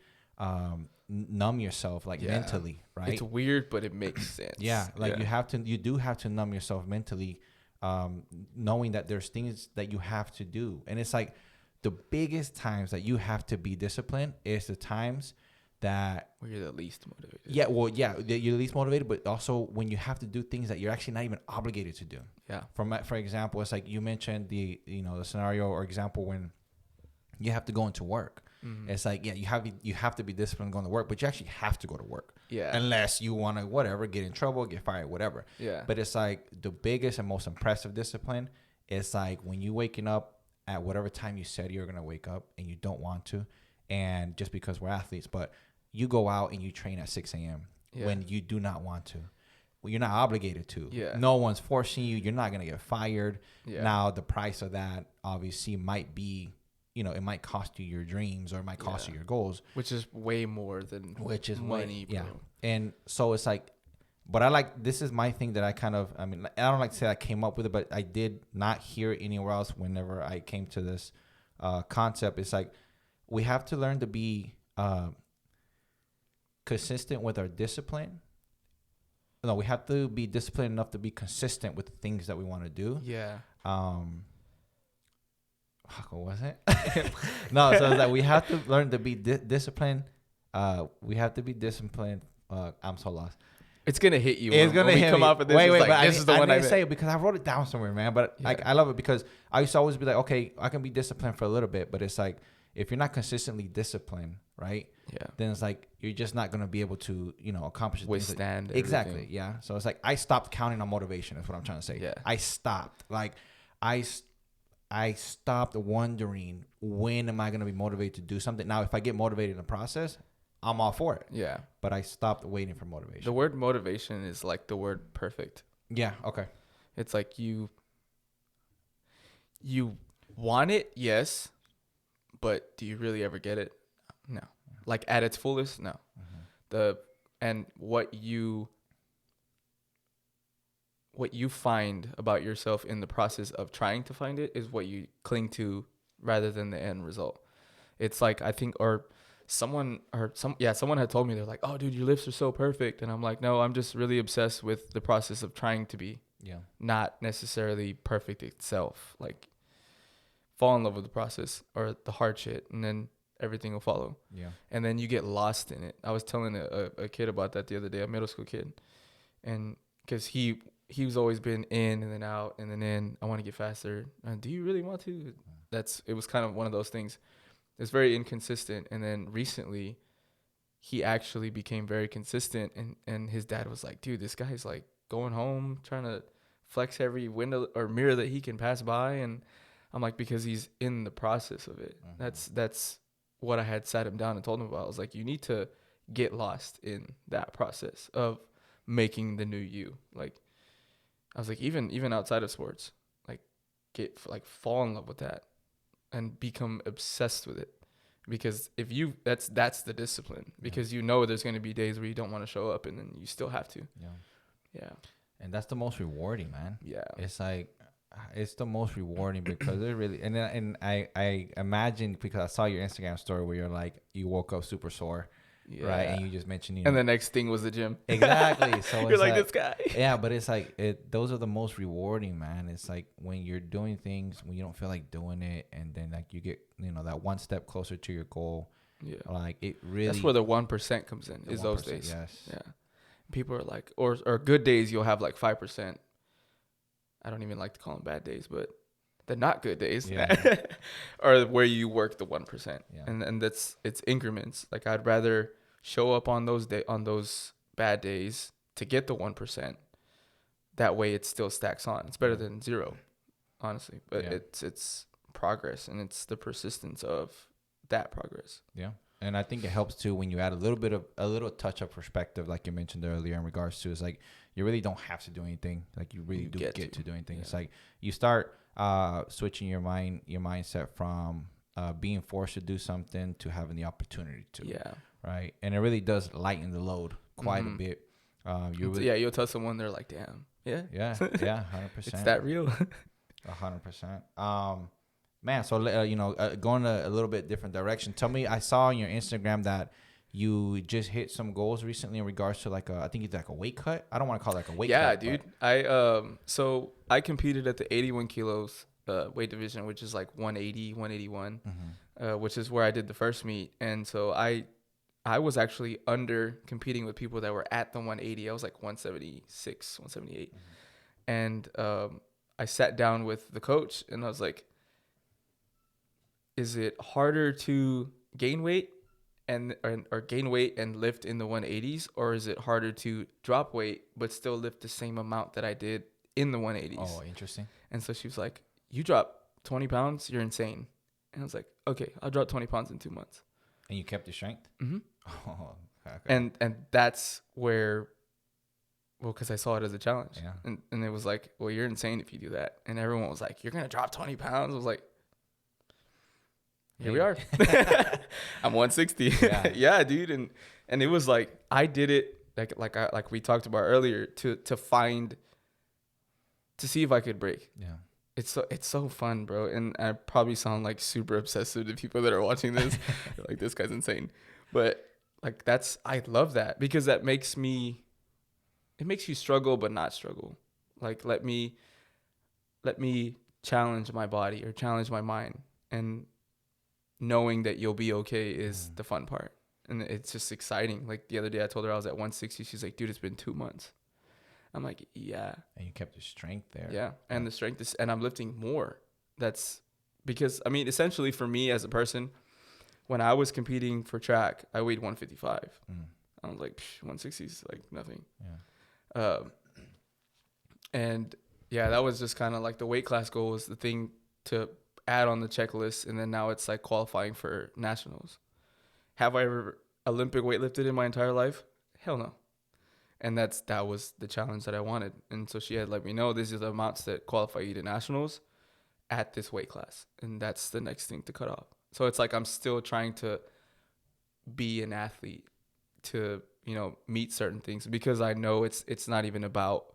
numb yourself, like mentally, right? It's weird, but it makes sense. Yeah, like you do have to numb yourself mentally knowing that there's things that you have to do. And it's like the biggest times that you have to be disciplined is the times that where you're the least motivated. Yeah, well, yeah, you're the least motivated, but also when you have to do things that you're actually not even obligated to do. Yeah. For example, it's like you mentioned the scenario or example when you have to go into work. Mm-hmm. It's like, yeah, you have to be disciplined going to work, but you actually have to go to work. Yeah. Unless you want to whatever, get in trouble, get fired, whatever. Yeah. But it's like the biggest and most impressive discipline is like when you waking up at whatever time you said you're gonna wake up and you don't want to, and just because we're athletes, but you go out and you train at 6 a.m. when you do not want to. Well, you're not obligated to. Yeah. No one's forcing you. You're not going to get fired. Yeah. Now, the price of that obviously might be, it might cost you your dreams or it might cost you your goals. Which is way more than money, bro. Yeah. And so it's like, but this is my thing that I don't like to say I came up with it, but I did not hear it anywhere else whenever I came to this concept. It's like, we have to learn to be consistent with our discipline. No, we have to be disciplined enough to be consistent with the things that we want to do. Yeah. What was it? No, so it's like we have to learn to be disciplined. We have to be disciplined. I'm so lost. It's gonna hit you. It's gonna hit me. Come up with this. Wait, like, this is the one I didn't say it because I wrote it down somewhere, man. But I love it because I used to always be like, okay, I can be disciplined for a little bit, but it's like if you're not consistently disciplined, right? Yeah. Then it's like you're just not gonna be able to, accomplish withstand exactly. Yeah. So it's like I stopped counting on motivation. Is what I'm trying to say. Yeah. I stopped. Like I stopped wondering when am I gonna be motivated to do something. Now, if I get motivated in the process, I'm all for it. Yeah. But I stopped waiting for motivation. The word motivation is like the word perfect. Yeah. Okay. It's like you want it, yes, but do you really ever get it? No. Like at its fullest, no. Mm-hmm. What you find about yourself in the process of trying to find it is what you cling to rather than the end result. It's like, I think, someone had told me, they're like, oh dude, your lifts are so perfect. And I'm like, no, I'm just really obsessed with the process of trying to be, not necessarily perfect itself. Like, fall in love with the process or the hard shit, and then everything will follow. Yeah. And then you get lost in it. I was telling a kid about that the other day, a middle school kid. And because he's always been in and then out and then in. I want to get faster. Do you really want to? It was kind of one of those things. It's very inconsistent. And then recently he actually became very consistent, and his dad was like, dude, this guy's like going home trying to flex every window or mirror that he can pass by. And I'm like, because he's in the process of it. Mm-hmm. That's what I had sat him down and told him about. I was like, you need to get lost in that process of making the new you. Like, I was like, even outside of sports, like fall in love with that and become obsessed with it. Because if that's the discipline, because there's going to be days where you don't want to show up, and then you still have to. Yeah. And that's the most rewarding, man. Yeah. It's like, it's the most rewarding because it really, and I imagine, because I saw your Instagram story where you're like, you woke up super sore. Yeah. Right. And you just mentioned, and the next thing was the gym. Exactly. So you're like this guy. Yeah. But it's like, those are the most rewarding, man. It's like when you're doing things when you don't feel like doing it, and then like you get, that one step closer to your goal. Yeah. Like it really. That's where the 1% comes in, is those days. Yes. Yeah. People are like, or good days, you'll have like 5%. I don't even like to call them bad days, but they're not good days. Yeah. Or where you work the 1%. Yeah. And it's increments. Like, I'd rather show up on those bad days to get the 1%. That way it still stacks on. It's better than 0, honestly. But it's progress, and it's the persistence of that progress. Yeah. And I think it helps too when you add a little touch of perspective, like you mentioned earlier, in regards to, it's like you really don't have to do anything. Like you really do get to do anything. Yeah. It's like you start switching your mindset from being forced to do something to having the opportunity to. Yeah. Right. And it really does lighten the load quite a bit. You'll tell someone, they're like, damn. Yeah. Yeah. Yeah. 100%. It's that real. 100%. Man, so going a little bit different direction. Tell me, I saw on your Instagram that you just hit some goals recently in regards to like I think it's like a weight cut. I don't want to call it like a weight cut. Yeah, dude. So I competed at the 81 kilos weight division, which is like 180, 181, which is where I did the first meet. And so I was actually under competing with people that were at the 180. I was like 176, 178. And I sat down with the coach and I was like, is it harder to gain weight or gain weight and lift in the 180s, or is it harder to drop weight but still lift the same amount that I did in the 180s? Oh, interesting. And so she was like, you drop 20 pounds, you're insane. And I was like, okay, I'll drop 20 pounds in 2 months. And you kept your strength? Oh, okay. And that's where, well, because I saw it as a challenge. Yeah. And it was like, well, you're insane if you do that. And everyone was like, you're going to drop 20 pounds? I was like, here we are. I'm 160. Yeah. Yeah, dude. And it was like, I did it like we talked about earlier to see if I could break. Yeah. It's so fun, bro. And I probably sound like super obsessive to people that are watching this. Like, this guy's insane. But like, I love that because it makes you struggle, but not struggle. Like, let me challenge my body or challenge my mind, and knowing that you'll be okay is the fun part. And it's just exciting. Like, the other day I told her I was at 160. She's like, dude, it's been 2 months. I'm like, yeah. And you kept your strength there. Yeah. And the strength is, and I'm lifting more. That's because, I mean, essentially for me as a person, when I was competing for track, I weighed 155. I was like, 160 is like nothing. Yeah. And yeah, that was just kind of like the weight class goal was the thing to add on the checklist. And then now it's like qualifying for nationals. Have I ever Olympic weightlifted in my entire life? Hell no. And that was the challenge that I wanted. And so she had let me know, this is the amounts that qualify you to nationals at this weight class. And that's the next thing to cut off. So it's like I'm still trying to be an athlete to, meet certain things, because I know it's not even about,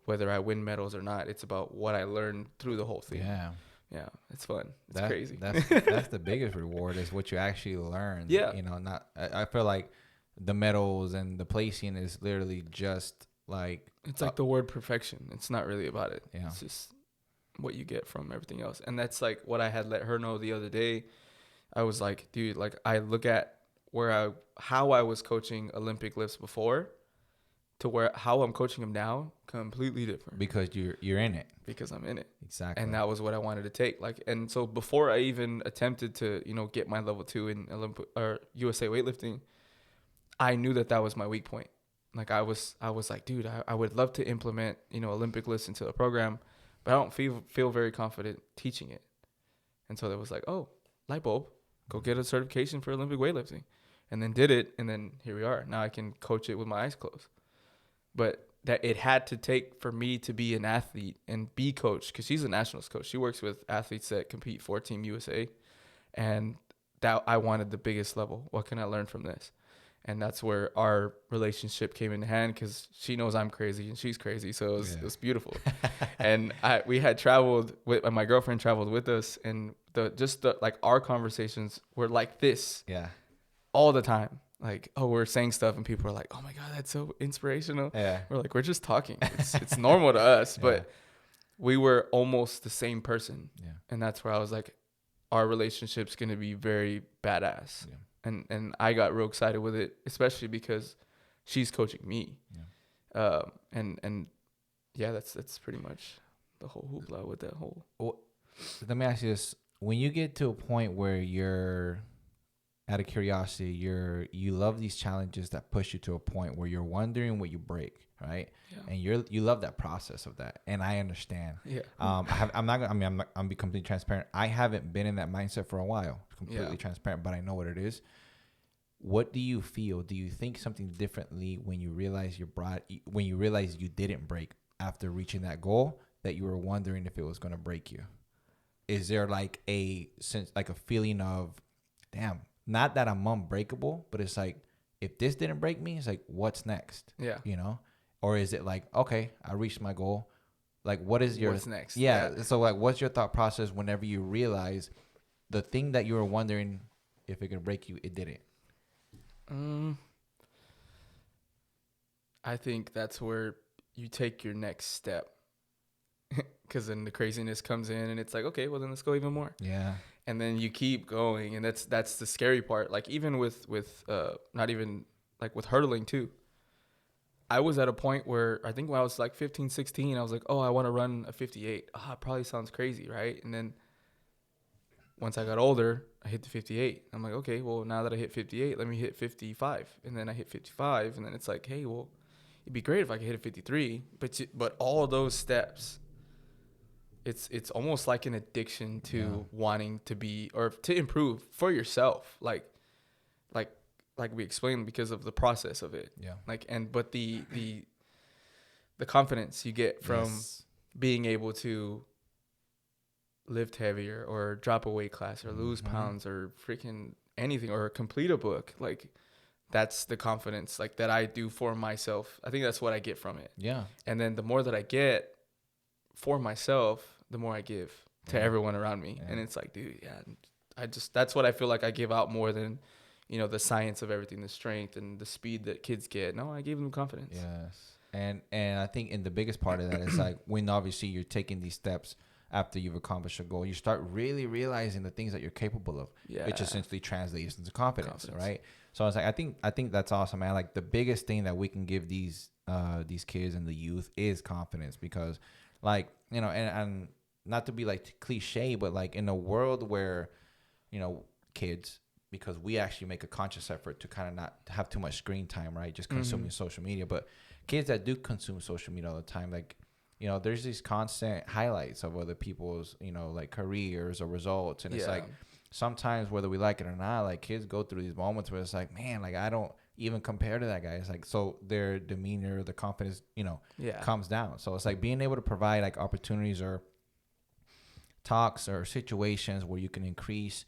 whether I win medals or not. It's about what I learned through the whole thing. Yeah. Yeah, it's fun. It's crazy. That's the biggest reward is what you actually learn. Yeah. I feel like the medals and the placing is literally just like... It's like the word perfection. It's not really about it. Yeah. It's just what you get from everything else. And that's like what I had let her know the other day. I was like, dude, like I look at how I was coaching Olympic lifts before to how I'm coaching them now, completely different. Because you're in it. Because I'm in it. Exactly. And that was what I wanted to take. Like, and so before I even attempted to, get my level 2 in Olympic or USA weightlifting, I knew that was my weak point. Like I was like, dude, I would love to implement, Olympic lifts into a program, but I don't feel very confident teaching it. And so there was like, oh, light bulb, go get a certification for Olympic weightlifting. And then did it. And then here we are. Now I can coach it with my eyes closed. But that it had to take for me to be an athlete and be coached, because she's a nationals coach. She works with athletes that compete for Team USA. And that I wanted the biggest level. What can I learn from this? And that's where our relationship came into hand, because she knows I'm crazy and she's crazy. So it was beautiful. And we had traveled with my girlfriend traveled with us, and our conversations were like this. Yeah. All the time. Like, oh, we're saying stuff and people are like, oh my God, that's so inspirational. Yeah. We're like, we're just talking. It's normal to us, but we were almost the same person. Yeah. And that's where I was like, our relationship's going to be very badass. Yeah. And I got real excited with it, especially because she's coaching me. Yeah. And yeah, that's pretty much the whole hoopla with that whole. Well, let me ask you this. When you get to a point where you're, out of curiosity, you love these challenges that push you to a point where you're wondering what you break, right? Yeah. And you love that process of that, and I understand. Yeah. I'm be completely transparent. I haven't been in that mindset for a while, completely transparent, but I know what it is. What do you feel? Do you think something differently when you realize you didn't break after reaching that goal, that you were wondering if it was going to break you? Is there like a feeling of, damn, not that I'm unbreakable, but it's like, if this didn't break me, it's like, what's next? Yeah. Or is it like, okay, I reached my goal. Like, what's next? Yeah. So like, what's your thought process whenever you realize the thing that you were wondering if it could break you, it didn't? I think that's where you take your next step, because then the craziness comes in and it's like, okay, well then let's go even more. Yeah. And then you keep going, and that's the scary part. Like even with not even like with hurdling too. I was at a point where I think when I was like 15, 16, I was like, oh, I want to run a 58. It probably sounds crazy, right? And then once I got older, I hit the 58. I'm like, okay, well, now that I hit 58, let me hit 55. And then I hit 55, and then it's like, hey, well, it'd be great if I could hit a 53. But all those steps, it's almost like an addiction to wanting to be or to improve for yourself. Like we explained, because of the process of it. Yeah. But the confidence you get from being able to lift heavier or drop a weight class or lose pounds or freaking anything or complete a book, like that's the confidence like that I do for myself. I think that's what I get from it. Yeah. And then the more that I get for myself, the more I give to everyone around me. And it's like, dude, that's what I feel like I give out more than, the science of everything, the strength and the speed that kids get. No, I gave them confidence. Yes. And I think in the biggest part of that is like when obviously you're taking these steps after you've accomplished a goal, you start really realizing the things that you're capable of, which essentially translates into confidence, right? So I was like, I think that's awesome, man. Like the biggest thing that we can give these kids and the youth is confidence, because like, and not to be like cliche, but like in a world where, kids, because we actually make a conscious effort to kind of not have too much screen time, right? Just consuming social media. But kids that do consume social media all the time, like, there's these constant highlights of other people's, like careers or results. And it's like sometimes whether we like it or not, like kids go through these moments where it's like, man, like I don't even compare to that guy. It's like, so their demeanor, the confidence, comes down. So it's like being able to provide like opportunities or talks or situations where you can increase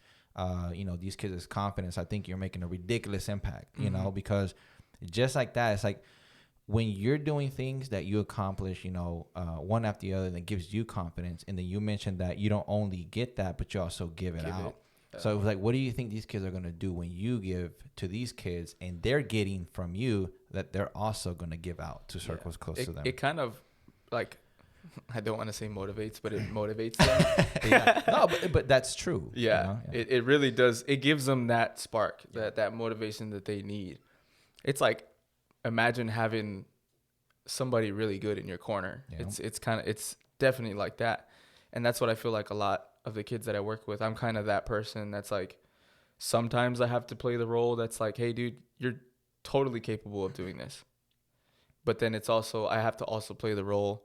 these kids' confidence. I think you're making a ridiculous impact, because just like that, it's like when you're doing things that you accomplish, one after the other, that gives you confidence. And then you mentioned that you don't only get that, but you also give it out. So it was like, what do you think these kids are going to do when you give to these kids and they're getting from you that they're also going to give out to circles close to them? It kind of like, I don't want to say motivates, but it motivates them. No, but that's true. It really does. It gives them that spark, that motivation that they need. It's like, imagine having somebody really good in your corner. It's definitely like that. And that's what I feel like a lot of the kids that I work with. I'm kind of that person that's like, sometimes I have to play the role that's like, hey dude, you're totally capable of doing this. But then it's also, I have to also play the role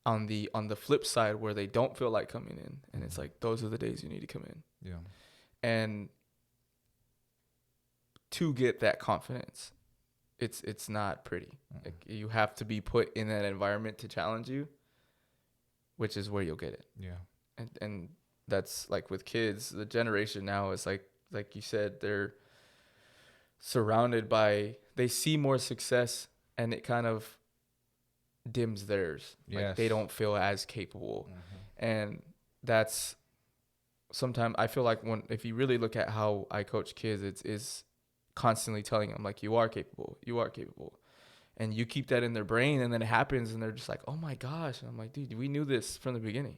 on the flip side where they don't feel like coming in. And it's like, those are the days you need to come in. Yeah. And to get that confidence, it's not pretty. Like, you have to be put in that environment to challenge you, which is where you'll get it. Yeah. And that's like with kids, the generation now is like you said, they're surrounded by, they see more success and it kind of dims theirs. Like they don't feel as capable. And that's sometimes I feel like if you really look at how I coach kids, it's constantly telling them like, you are capable, and you keep that in their brain, and then it happens and they're just like, oh my gosh. And I'm like, dude, we knew this from the beginning.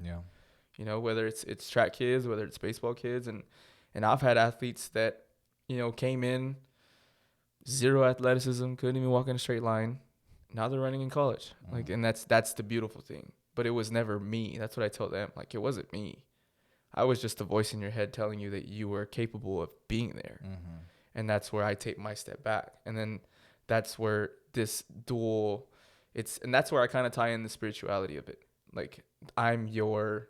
Whether it's track kids, whether it's baseball kids, and I've had athletes that came in zero athleticism, couldn't even walk in a straight line. Now they're running in college. Like, and that's the beautiful thing. But it was never me. That's what I tell them. Like, it wasn't me. I was just a voice in your head telling you that you were capable of being there. And that's where I take my step back. And then that's where this dual, and that's where I kind of tie in the spirituality of it. Like, I'm your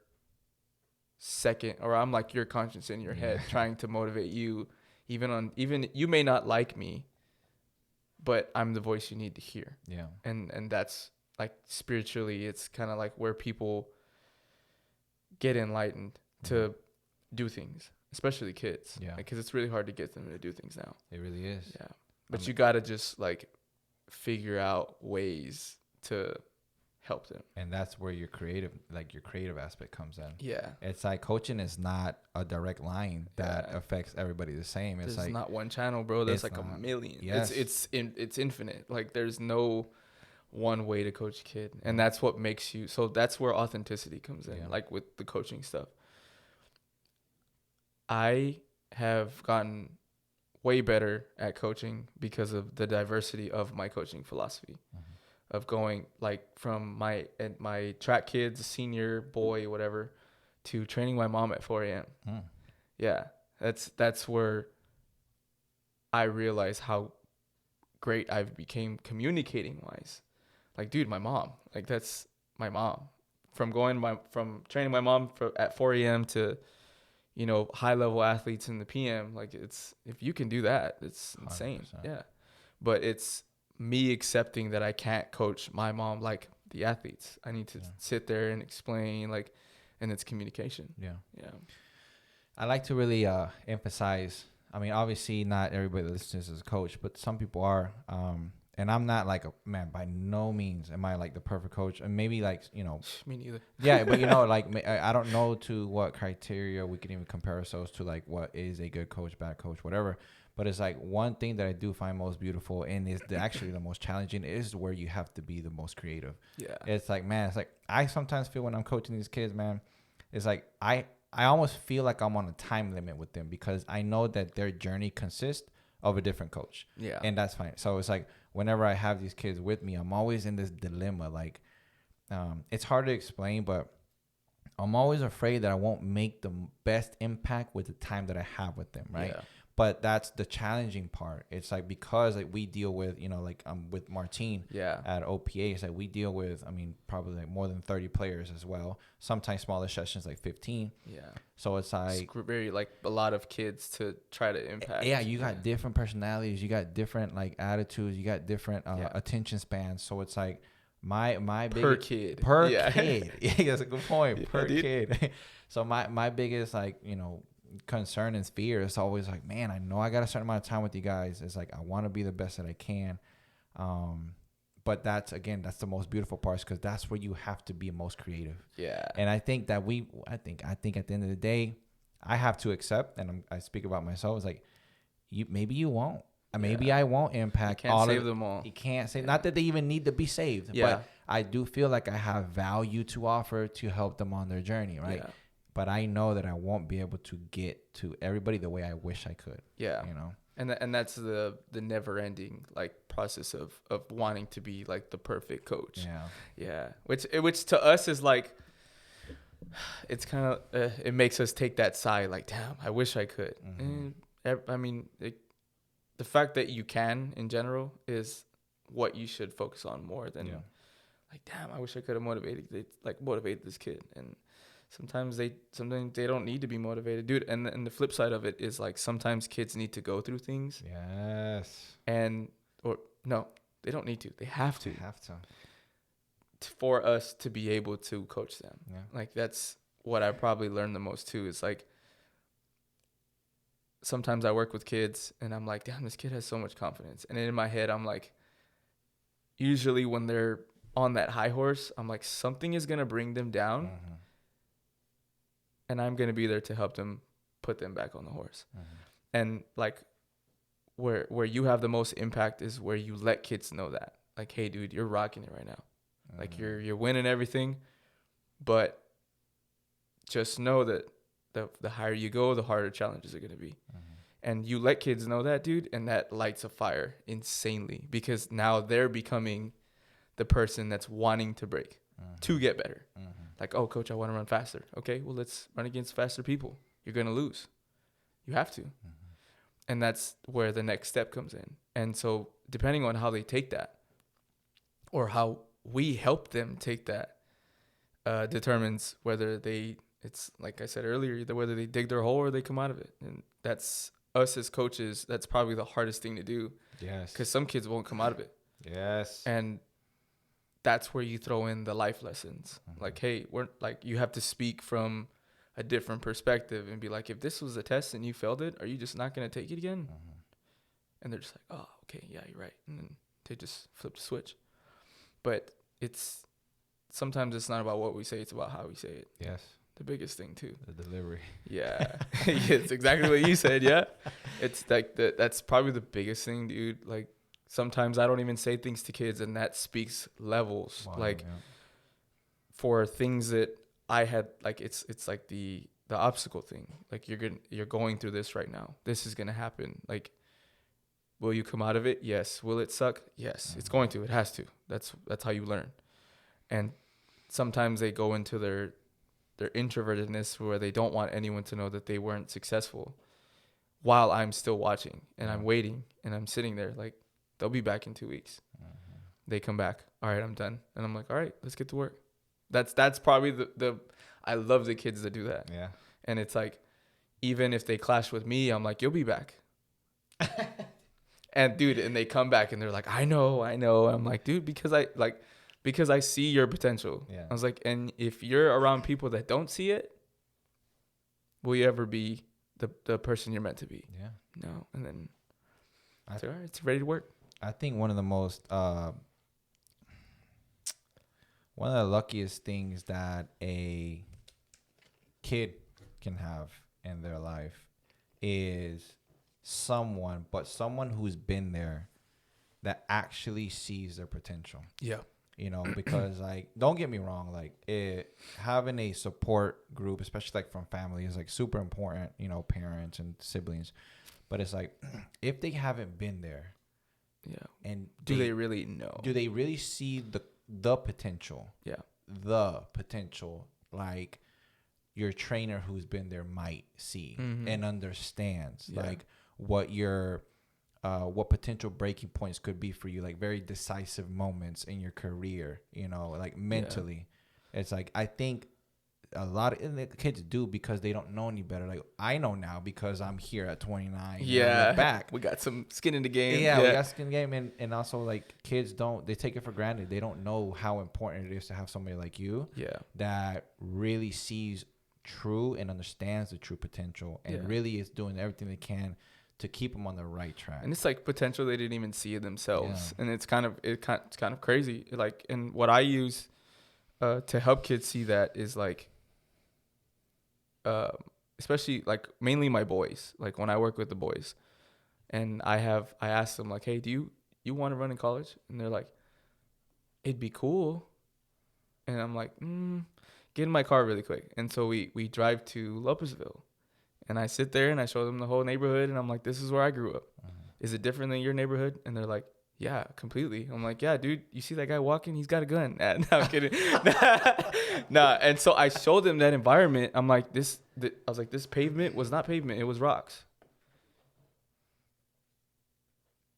second, or I'm like your conscience in your head, trying to motivate you, even you may not like me, but I'm the voice you need to hear. And that's like, spiritually, it's kind of like where people get enlightened to do things, especially kids. Because it's really hard to get them to do things now. It really is. But you got to just like figure out ways to help them. And that's where your creative aspect comes in. Yeah. It's like coaching is not a direct line that affects everybody the same. It's There's like not one channel, bro. There's like not, a million. Yes. It's infinite. Like there's no one way to coach a kid. And that's what makes you, so that's where authenticity comes in, like with the coaching stuff. I have gotten way better at coaching because of the diversity of my coaching philosophy. Of going like from my track kids, senior boy, whatever, to training my mom at 4 a.m. Yeah, that's where I realize how great I've became communicating wise. Like, dude, my mom, like that's my mom. From training my mom at 4 a.m. to, you know, high level athletes in the PM. Like it's, if you can do that, it's insane. 100%. Yeah, but it's me accepting that I can't coach my mom like the athletes. I need to sit there and explain, like, and it's communication. Yeah. I like to really emphasize, I mean, obviously not everybody that listens is a coach, but some people are. And I'm not like by no means am I like the perfect coach. And maybe like, you know. Me neither. Yeah, but you know, like I don't know to what criteria we can even compare ourselves to, like what is a good coach, bad coach, whatever. But it's like one thing that I do find most beautiful and is actually the most challenging is where you have to be the most creative. Yeah. It's like, man, it's like I sometimes feel when I'm coaching these kids, man, it's like I almost feel like I'm on a time limit with them because I know that their journey consists of a different coach. Yeah. And that's fine. So it's like whenever I have these kids with me, I'm always in this dilemma. Like it's hard to explain, but I'm always afraid that I won't make the best impact with the time that I have with them, right? Yeah. But that's the challenging part. It's like because like we deal with, you know, like with Martine at OPA, it's like we deal with, I mean, probably like more than 30 players as well. Sometimes smaller sessions like 15. Yeah. So it's like very like a lot of kids to try to impact. Yeah, you got different personalities, you got different like attitudes, you got different attention spans. So it's like my per kid. Yeah, that's a good point. Per kid. So my biggest like, you know, concern and fear is always like, man, I know I got a certain amount of time with you guys. It's like I want to be the best that I can, but that's the most beautiful part because that's where you have to be most creative. Yeah. And I think that I think at the end of the day, I have to accept, and I speak about myself. It's like maybe you won't. Maybe I won't impact all save them all. You can't save. Not that they even need to be saved, but I do feel like I have value to offer to help them on their journey, right? Yeah. But I know that I won't be able to get to everybody the way I wish I could. Yeah. You know? And that's the never ending like process of wanting to be like the perfect coach. Yeah. Yeah. Which to us is like, it's kind of, it makes us take that sigh like, damn, I wish I could. Mm-hmm. And I mean, the fact that you can in general is what you should focus on more than like, damn, I wish I could have motivated this kid. And sometimes they don't need to be motivated, dude. And the flip side of it is like sometimes kids need to go through things. Yes. Or no, they don't need to. They have to. For us to be able to coach them. Yeah. Like that's what I probably learned the most too. Is like sometimes I work with kids and I'm like, damn, this kid has so much confidence. And in my head, I'm like, usually when they're on that high horse, I'm like, something is gonna bring them down. Mm-hmm. And I'm going to be there to help them put them back on the horse. Mm-hmm. And like where you have the most impact is where you let kids know that. Like, hey, dude, you're rocking it right now. Mm-hmm. Like you're winning everything. But just know that the higher you go, the harder challenges are going to be. Mm-hmm. And you let kids know that, dude, and that lights a fire insanely because now they're becoming the person that's wanting to break, to get better. Mm-hmm. Like, oh, coach, I want to run faster. Okay, well, let's run against faster people. You're going to lose. You have to. Mm-hmm. And that's where the next step comes in. And so depending on how they take that or how we help them take that determines whether it's like I said earlier, whether they dig their hole or they come out of it. And that's us as coaches. That's probably the hardest thing to do. Yes. Because some kids won't come out of it. Yes. And that's where you throw in the life lessons. Mm-hmm. Like, hey, you have to speak from a different perspective and be like, if this was a test and you failed it, are you just not going to take it again? Mm-hmm. And they're just like, oh, okay, yeah, you're right. And then they just flip the switch. But it's sometimes it's not about what we say, it's about how we say it. Yes. The biggest thing too. The delivery. Yeah. It's exactly what you said. Yeah. It's like that's probably the biggest thing, dude. Like sometimes I don't even say things to kids, and that speaks levels. Wow, like yeah. for things that I had, like it's like the obstacle thing. Like you're going through this right now. This is gonna happen. Like, will you come out of it? Yes. Will it suck? Yes. It's going to. It has to. That's how you learn. And sometimes they go into their introvertedness where they don't want anyone to know that they weren't successful, while I'm still watching and I'm waiting and I'm sitting there like, they'll be back in 2 weeks. They come back. All right, I'm done. And I'm like, all right, let's get to work. That's probably the I love the kids that do that. Yeah. And it's like, even if they clash with me, I'm like, you'll be back. And dude, and they come back and they're like, I know. I'm like, dude, because I see your potential. Yeah. I was like, and if you're around people that don't see it, will you ever be the person you're meant to be? Yeah. No. And then I said, all right, it's ready to work. I think one of the most one of the luckiest things that a kid can have in their life is someone who's been there that actually sees their potential. Yeah. You know, because like, don't get me wrong, like having a support group, especially like from family, is like super important, you know, parents and siblings. But it's like, if they haven't been there, and do they really know? Do they really see the potential? Yeah. The potential, like your trainer who's been there might see and understands like what your what potential breaking points could be for you, like very decisive moments in your career, you know, like mentally. It's like, I think a lot of the kids do because they don't know any better. Like, I know now because I'm here at 29. Yeah. Back. We got some skin in the game. Yeah, we got skin in the game. And also, like, kids they take it for granted. They don't know how important it is to have somebody like you that really sees true and understands the true potential and really is doing everything they can to keep them on the right track. And it's like potential they didn't even see themselves. And it's kind of crazy. Like, and what I use to help kids see that is like, especially like mainly my boys, like when I work with the boys, and I asked them like, hey, do you want to run in college? And they're like, it'd be cool. And I'm like, get in my car really quick. And so we drive to Lopezville, and I sit there and I show them the whole neighborhood, and I'm like, this is where I grew up. Is it different than your neighborhood? And they're like, yeah, completely. I'm like, yeah, dude, you see that guy walking? He's got a gun. Nah, I'm kidding. Nah. And so I showed them that environment. I'm like, I was like, this pavement was not pavement. It was rocks.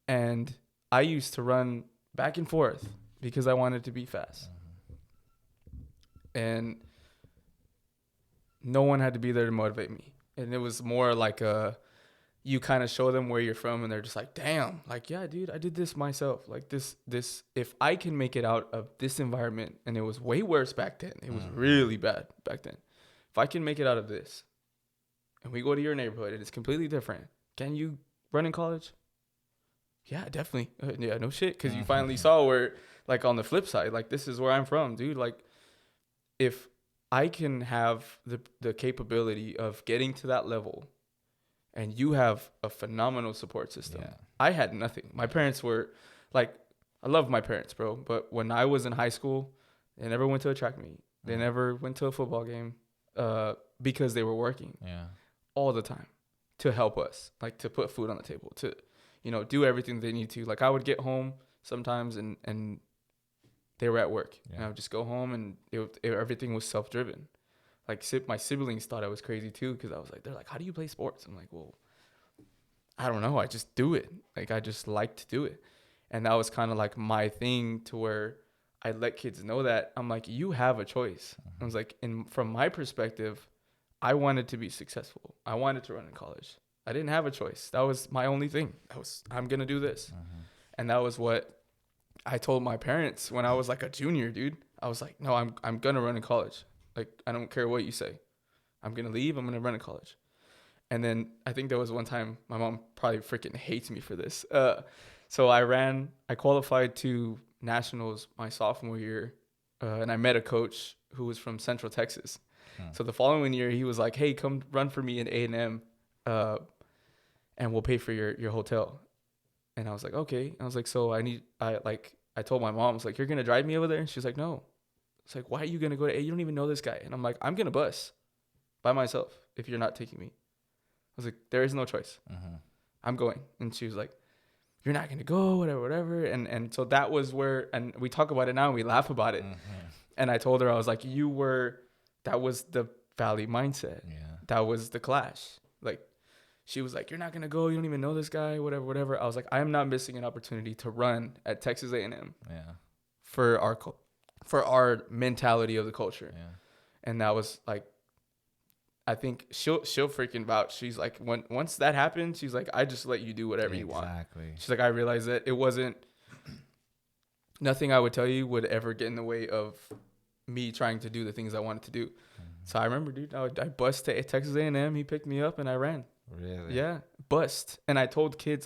And I used to run back and forth because I wanted to be fast. And no one had to be there to motivate me. And it was more like you kind of show them where you're from, and they're just like, damn, like, yeah, dude, I did this myself. Like this, if I can make it out of this environment, and it was way worse back then. It was really bad back then. If I can make it out of this, and we go to your neighborhood and it's completely different, can you run in college? Yeah, definitely. Yeah, no shit. Cause you finally saw where, like, on the flip side, like, this is where I'm from, dude. Like, if I can have the capability of getting to that level, and you have a phenomenal support system. Yeah. I had nothing. My parents were like, I love my parents, bro. But when I was in high school, they never went to a track meet. They never went to a football game because they were working all the time to help us, like to put food on the table, to, you know, do everything they need to. Like I would get home sometimes and they were at work. Yeah. And I would just go home and everything was self-driven. Like my siblings thought I was crazy too, because I was like, they're like, how do you play sports? I'm like, well, I don't know. I just do it. Like I just like to do it. And that was kind of like my thing, to where I let kids know that I'm like, you have a choice. I was like, from my perspective, I wanted to be successful. I wanted to run in college. I didn't have a choice. That was my only thing. I'm going to do this. And that was what I told my parents when I was like a junior, dude. I was like, no, I'm going to run in college. Like, I don't care what you say. I'm going to leave. I'm going to run in college. And then I think there was one time, my mom probably freaking hates me for this. So I qualified to nationals my sophomore year and I met a coach who was from Central Texas. Hmm. So the following year, he was like, "Hey, come run for me in A&M, and we'll pay for your hotel." And I was like, "Okay." I was like, "So I told my mom, I was like, "You're gonna drive me over there?" And she's like, "No." It's like, "Why are you gonna go to A? You don't even know this guy." And I'm like, "I'm gonna bus by myself if you're not taking me." I was like, "There is no choice. Mm-hmm. I'm going." And she was like, "You're not gonna go, whatever." And so that was where, and we talk about it now and we laugh about it. Mm-hmm. And I told her, I was like, that was the Valley mindset. Yeah. That was the clash. Like, she was like, "You're not gonna go. You don't even know this guy, whatever." I was like, "I am not missing an opportunity to run at Texas A&M Yeah. for our mentality of the culture." Yeah. And that was like, I think she'll freaking vouch. She's like, once that happened, she's like, "I just let you do whatever you want." Exactly. She's like, "I realized that it wasn't nothing I would tell you would ever get in the way of me trying to do the things I wanted to do." Mm-hmm. So I remember, dude, I bust to Texas A&M. He picked me up and I ran. Really? Yeah, bust. And I tell the kids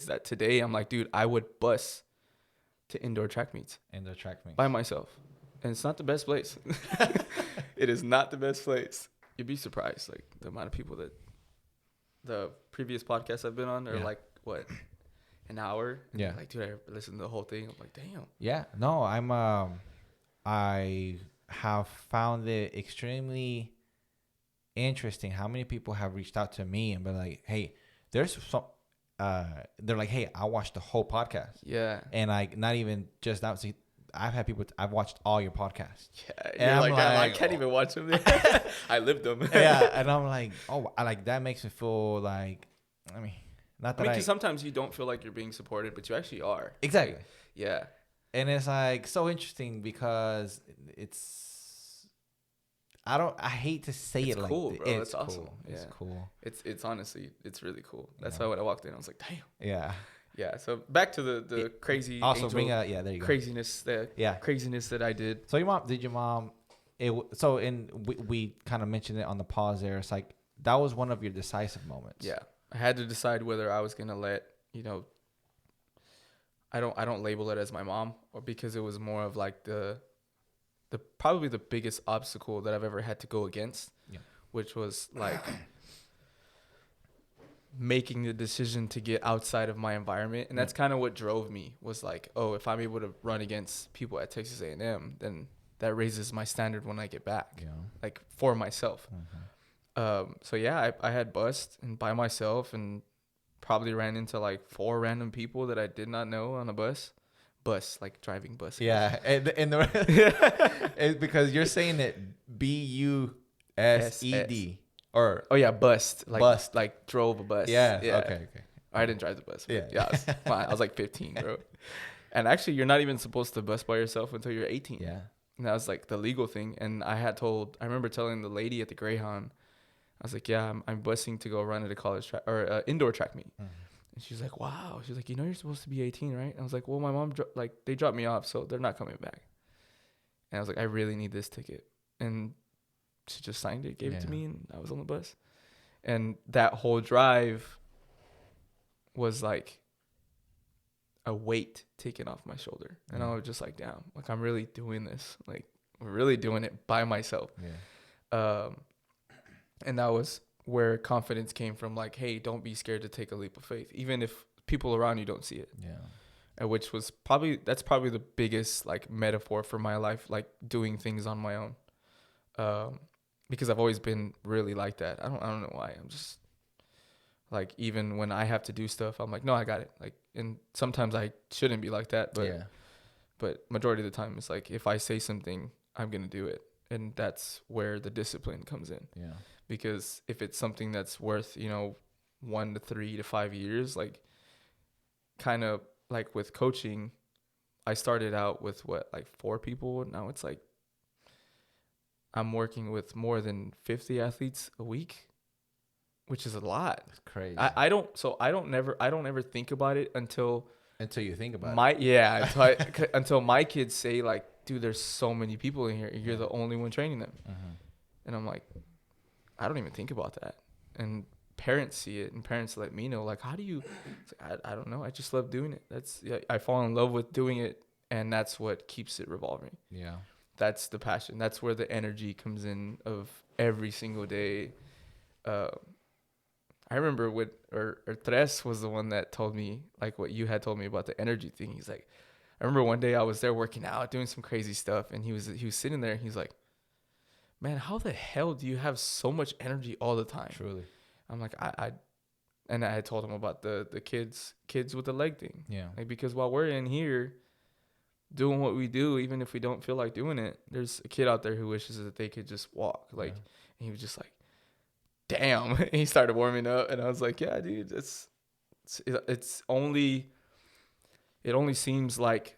that today, I'm like, dude, I would bus to indoor track meets Indoor track meets. by myself. And it's not the best place. It is not the best place. You'd be surprised, like, the amount of people that the previous podcasts I've been on are like, what, an hour? And Yeah. like, dude, I listened to the whole thing. I'm like, damn. Yeah. No, I have found it extremely interesting how many people have reached out to me and been like, "Hey, there's some," they're like, "Hey, I watched the whole podcast." Yeah. And like, not even just that. See, I've had people. I've watched all your podcasts. Yeah. And You're I'm like, "Damn, I like, can't even watch them." I lived them. Yeah, and I'm like, oh, I like that makes me feel like, I mean, not that because sometimes you don't feel like you're being supported, but you actually are. exactly. Yeah. And it's like so interesting because I hate to say It's it cool, like bro. it's It's awesome. cool. It's Yeah. cool. It's honestly, it's really cool. That's Yeah. why when I walked in, I was like, damn. Yeah. Yeah. So back to the crazy Also angel bring a there you go. craziness that I did. So your mom so we kind of mentioned it on the pause there. It's like that was one of your decisive moments. Yeah. I had to decide whether I was gonna let, I don't label it as my mom, or because it was more of like the probably the biggest obstacle that I've ever had to go against, which was like making the decision to get outside of my environment. And that's kind of what drove me, was like, oh, if I'm able to run against people at Texas A&M, then that raises my standard when I get back, like for myself. Mm-hmm. So yeah, I had bust and by myself, and probably ran into like 4 random people that I did not know on a bus, like driving buses. Yeah, and it's because you're saying it BUSED or Oh yeah, bust like drove a bus. Yeah. Okay. I didn't drive the bus. Yeah. I was fine. I was like 15, bro. And actually, you're not even supposed to bus by yourself until you're 18. Yeah. And that was like the legal thing. And I remember telling the lady at the Greyhound, I was like, yeah, I'm busing to go run at a college track or indoor track meet. Mm-hmm. And she's like, wow. She's like, you're supposed to be 18, right? And I was like, well, my mom, they dropped me off, so they're not coming back. And I was like, I really need this ticket. And she just signed it, gave it to me, and I was on the bus. And that whole drive was like a weight taken off my shoulder. And I was just like, damn, like I'm really doing this. Like we're really doing it by myself. Yeah. And that was where confidence came from. Like, hey, don't be scared to take a leap of faith, even if people around you don't see it. Yeah. And which was that's probably the biggest like metaphor for my life, like doing things on my own. Because I've always been really like that. I don't know why. I'm just like, even when I have to do stuff, I'm like, no, I got it. Like, and sometimes I shouldn't be like that, but majority of the time it's like, if I say something, I'm going to do it. And that's where the discipline comes in. Yeah. Because if it's something that's worth, 1 to 3 to 5 years, like kind of like with coaching, I started out with like 4 people. Now it's like, I'm working with more than 50 athletes a week, which is a lot. It's crazy. I don't ever think about it until you think about it. Until my kids say like, dude, there's so many people in here. You're the only one training them. Mm-hmm. And I'm like, I don't even think about that. And parents see it, and parents let me know, like, how do you, I don't know. I just love doing it. I fall in love with doing it. And that's what keeps it revolving. Yeah. that's the passion. That's where the energy comes in of every single day. I remember or Tres was the one that told me like what you had told me about the energy thing. He's like, I remember one day I was there working out, doing some crazy stuff, and he was sitting there and he's like, man, how the hell do you have so much energy all the time? Truly. I'm like, and I had told him about the kids with the leg thing. Yeah. Like, because while we're in here doing what we do, even if we don't feel like doing it, there's a kid out there who wishes that they could just walk. Like, and he was just like, damn. And he started warming up, and I was like, yeah, dude, it's only, it only seems like,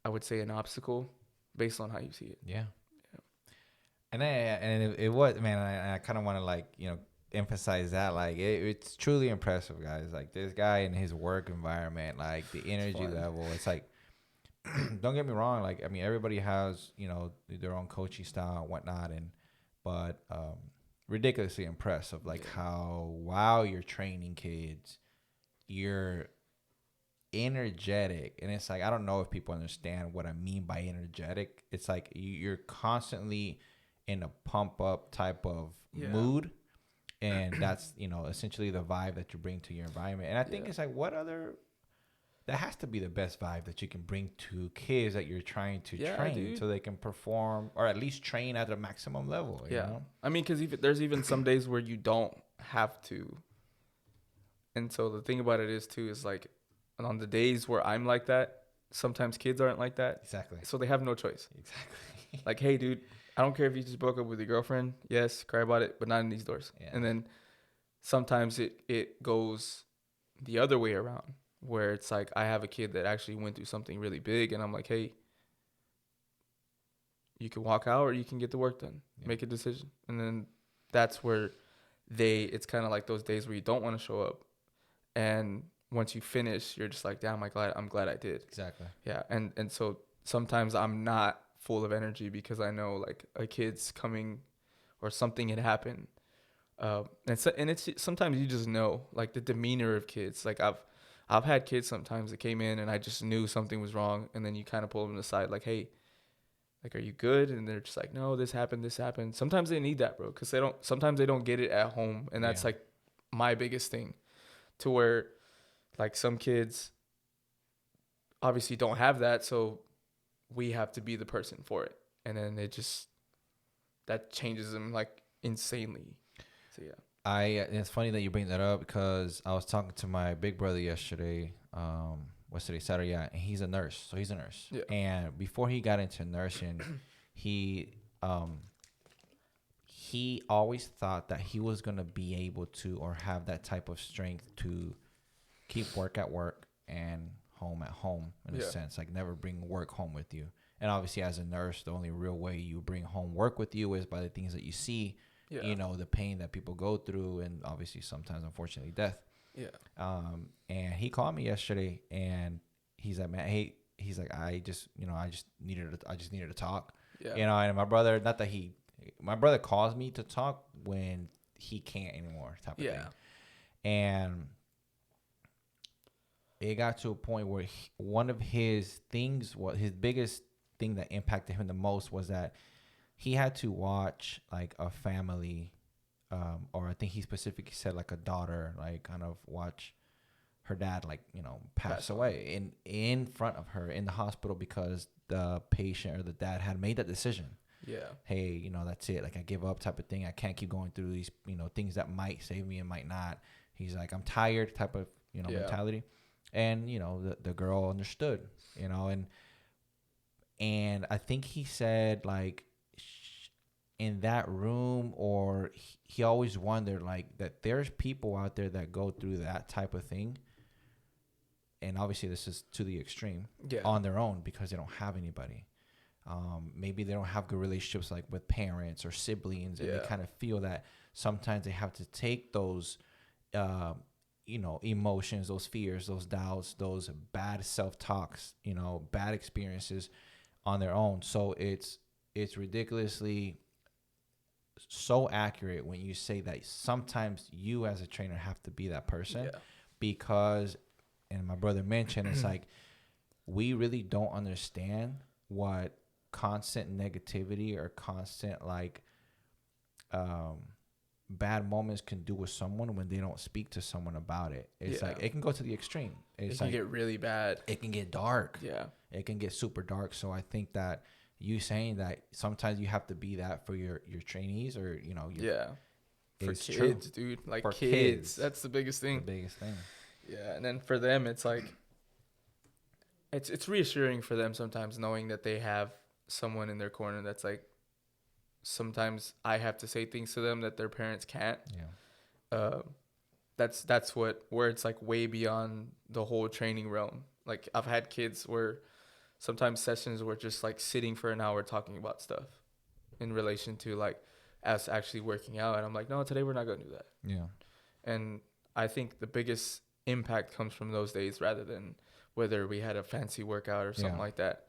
I would say, an obstacle based on how you see it. Yeah. And it was, man, I kind of want to, like, you know, emphasize that, like, it's truly impressive, guys. Like, this guy in his work environment, like, the energy level, it's like, don't get me wrong, like, I mean, everybody has, you know, their own coaching style and whatnot, but ridiculously impressive, like, how while you're training kids, you're energetic. And it's like, I don't know if people understand what I mean by energetic. It's like you're constantly in a pump up type of mood, and that's, you know, essentially the vibe that you bring to your environment. And I think it's like, what other, that has to be the best vibe that you can bring to kids that you're trying to train, dude, so they can perform or at least train at a maximum level. You know? I mean, because there's even some days where you don't have to. And so the thing about it is too, is like, on the days where I'm like that, sometimes kids aren't like that. Exactly. So they have no choice. Exactly. Like, hey, dude, I don't care if you just broke up with your girlfriend. Yes, cry about it, but not in these doors. Yeah. And then sometimes it goes the other way around, where it's like, I have a kid that actually went through something really big, and I'm like, hey, you can walk out or you can get the work done. Make a decision. And then that's where it's kind of like those days where you don't want to show up. And once you finish, you're just like, damn, I'm glad I did. Exactly. Yeah. And so sometimes I'm not full of energy because I know, like, a kid's coming or something had happened. And it's sometimes you just know, like, the demeanor of kids. Like, I've had kids sometimes that came in and I just knew something was wrong, and then you kind of pull them aside, like, hey, like, are you good? And they're just like, no, this happened. Sometimes they need that, bro, because sometimes they don't get it at home, and that's like my biggest thing, to where, like, some kids obviously don't have that, so we have to be the person for it, and then that changes them, like, insanely. So yeah. It's funny that you bring that up, because I was talking to my big brother yesterday. What's today? Saturday. Yeah, and he's a nurse. So he's a nurse. Yeah. And before he got into nursing, he always thought that he was gonna be able to, or have that type of strength to keep work at work and home at home, in a sense. Like, never bring work home with you. And obviously, as a nurse, the only real way you bring home work with you is by the things that you see. You know, the pain that people go through, and obviously sometimes, unfortunately, death. And he called me yesterday, and he's like, man, hey, he's like, I just needed to talk. You know, and my brother calls me to talk when he can't anymore, type of thing. And it got to a point where one of his things, his biggest thing that impacted him the most, was that he had to watch, like, a family, or I think he specifically said, like, a daughter, like, kind of watch her dad, like, you know, pass away in front of her in the hospital, because the patient or the dad had made that decision. Hey, you know, that's it. Like, I give up, type of thing. I can't keep going through these, you know, things that might save me and might not. He's like, I'm tired, type of, you know, mentality. And, you know, the girl understood, you know, and I think he said, like, in that room, or he always wondered, like, that there's people out there that go through that type of thing, and obviously this is to the extreme, on their own, because they don't have anybody. Maybe they don't have good relationships, like, with parents or siblings, and they kind of feel that sometimes they have to take those you know, emotions, those fears, those doubts, those bad self-talks, you know, bad experiences on their own. So it's ridiculously so accurate when you say that sometimes you as a trainer have to be that person, because, and my brother mentioned, it's like, we really don't understand what constant negativity or constant like bad moments can do with someone when they don't speak to someone about it. It's like it can go to the extreme. It can get really bad. It can get dark. Yeah. It can get super dark. So I think that you saying that sometimes you have to be that for your trainees or, you know, For kids, true. dude. Like For kids. That's the biggest thing. The biggest thing. Yeah. And then for them, it's like, it's reassuring for them sometimes knowing that they have someone in their corner that's like, sometimes I have to say things to them that their parents can't. Yeah. That's where it's like way beyond the whole training realm. Like I've had kids where sometimes sessions were just like sitting for an hour talking about stuff in relation to like us actually working out. And I'm like, no, today we're not going to do that. Yeah. And I think the biggest impact comes from those days rather than whether we had a fancy workout or something like that.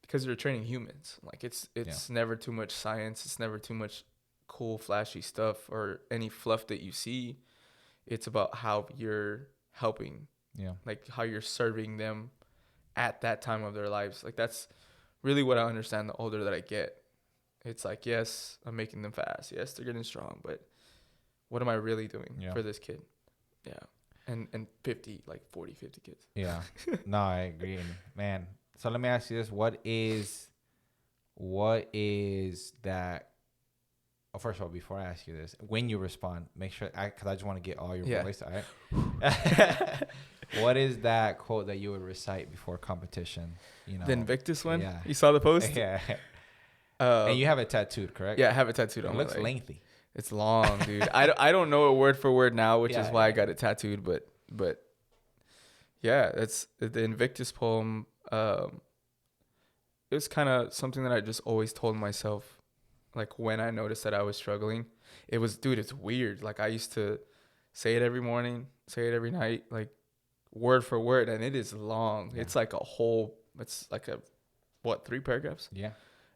Because you're training humans. Like it's never too much science. It's never too much cool, flashy stuff or any fluff that you see. It's about how you're helping. Yeah. Like how you're serving them at that time of their lives. Like that's really what I understand the older that I get. It's like, yes, I'm making them fast. Yes, they're getting strong. But what am I really doing for this kid? Yeah. And 40, 50 kids. Yeah. No, I agree. And man, so let me ask you this. What is that? Oh, first of all, before I ask you this, when you respond, make sure, because I just want to get all your voice. All right. What is that quote that you would recite before competition? You know, the Invictus one? Yeah. You saw the post? Yeah. And you have it tattooed, correct? Yeah, I have it tattooed on my leg. It looks lengthy. It's long, dude. I don't know it word for word now, which is why I got it tattooed. But yeah, it's the Invictus poem. It was kind of something that I just always told myself, like when I noticed that I was struggling. It was, dude, it's weird. Like I used to say it every morning, say it every night, like word for word, and it is long. Yeah. It's like it's like 3 paragraphs? Yeah.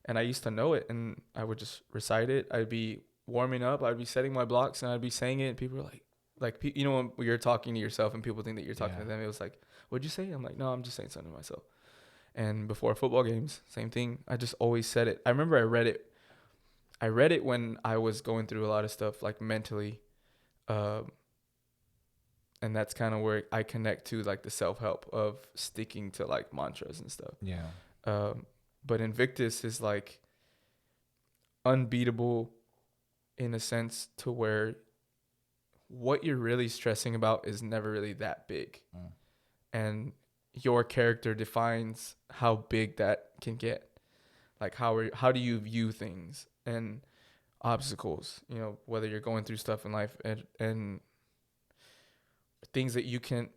And I used to know it, and I would just recite it. I'd be warming up, I'd be setting my blocks, and I'd be saying it, and people were like, you know, when you're talking to yourself and people think that you're talking to them, it was like, what'd you say? I'm like, no, I'm just saying something to myself. And before football games, same thing. I just always said it. I remember I read it when I was going through a lot of stuff, like mentally. And that's kind of where I connect to like the self-help of sticking to like mantras and stuff. Yeah. But Invictus is like unbeatable in a sense to where what you're really stressing about is never really that big. And your character defines how big that can get. Like how do you view things and obstacles, you know, whether you're going through stuff in life and things that you can't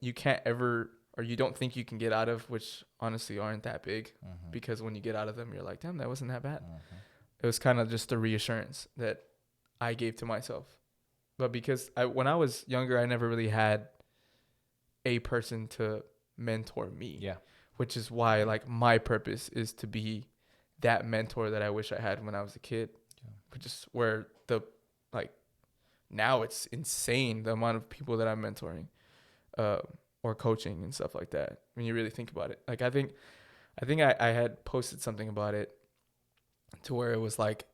ever, or you don't think you can get out of, which honestly aren't that big, because when you get out of them, you're like, damn, that wasn't that bad. It was kind of just the reassurance that I gave to myself. But because when I was younger, I never really had a person to mentor me. Yeah. Which is why like my purpose is to be that mentor that I wish I had when I was a kid. Yeah. Which is where now it's insane the amount of people that I'm mentoring or coaching and stuff like that when you really think about it. Like I think I had posted something about it to where it was like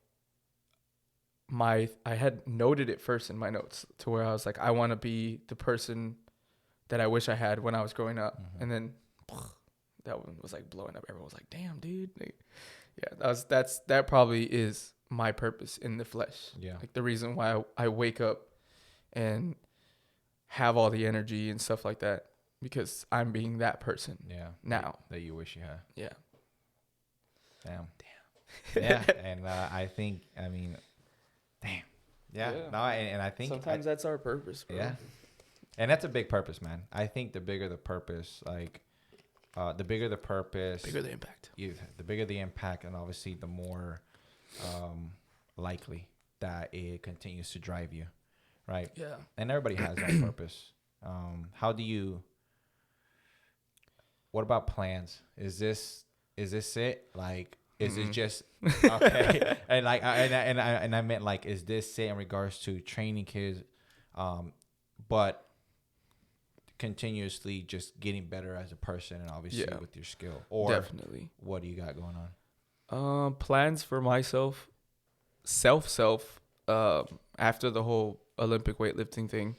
I had noted it first in my notes to where I was like, I want to be the person that I wish I had when I was growing up. And then that one was like blowing up. Everyone was like, damn, dude. Like, yeah, that probably is my purpose in the flesh. Yeah. Like the reason why I wake up and have all the energy and stuff like that, because I'm being that person. Yeah. Now. That you wish you had. Yeah. Damn. Yeah. And I think, I mean, damn. Yeah. No, and I think sometimes that's our purpose, bro. Yeah. And that's a big purpose, man. I think the bigger the purpose, like the bigger the purpose, bigger the impact. The bigger the impact, and obviously the more likely that it continues to drive you, right? Yeah. And everybody has that purpose. How do you? What about plans? Is this it? Like, is it just okay? And like, I meant like, is this it in regards to training kids? But continuously just getting better as a person and obviously Yeah. with your skill? Or Definitely. what do you got going on? Plans for myself, after the whole Olympic weightlifting thing,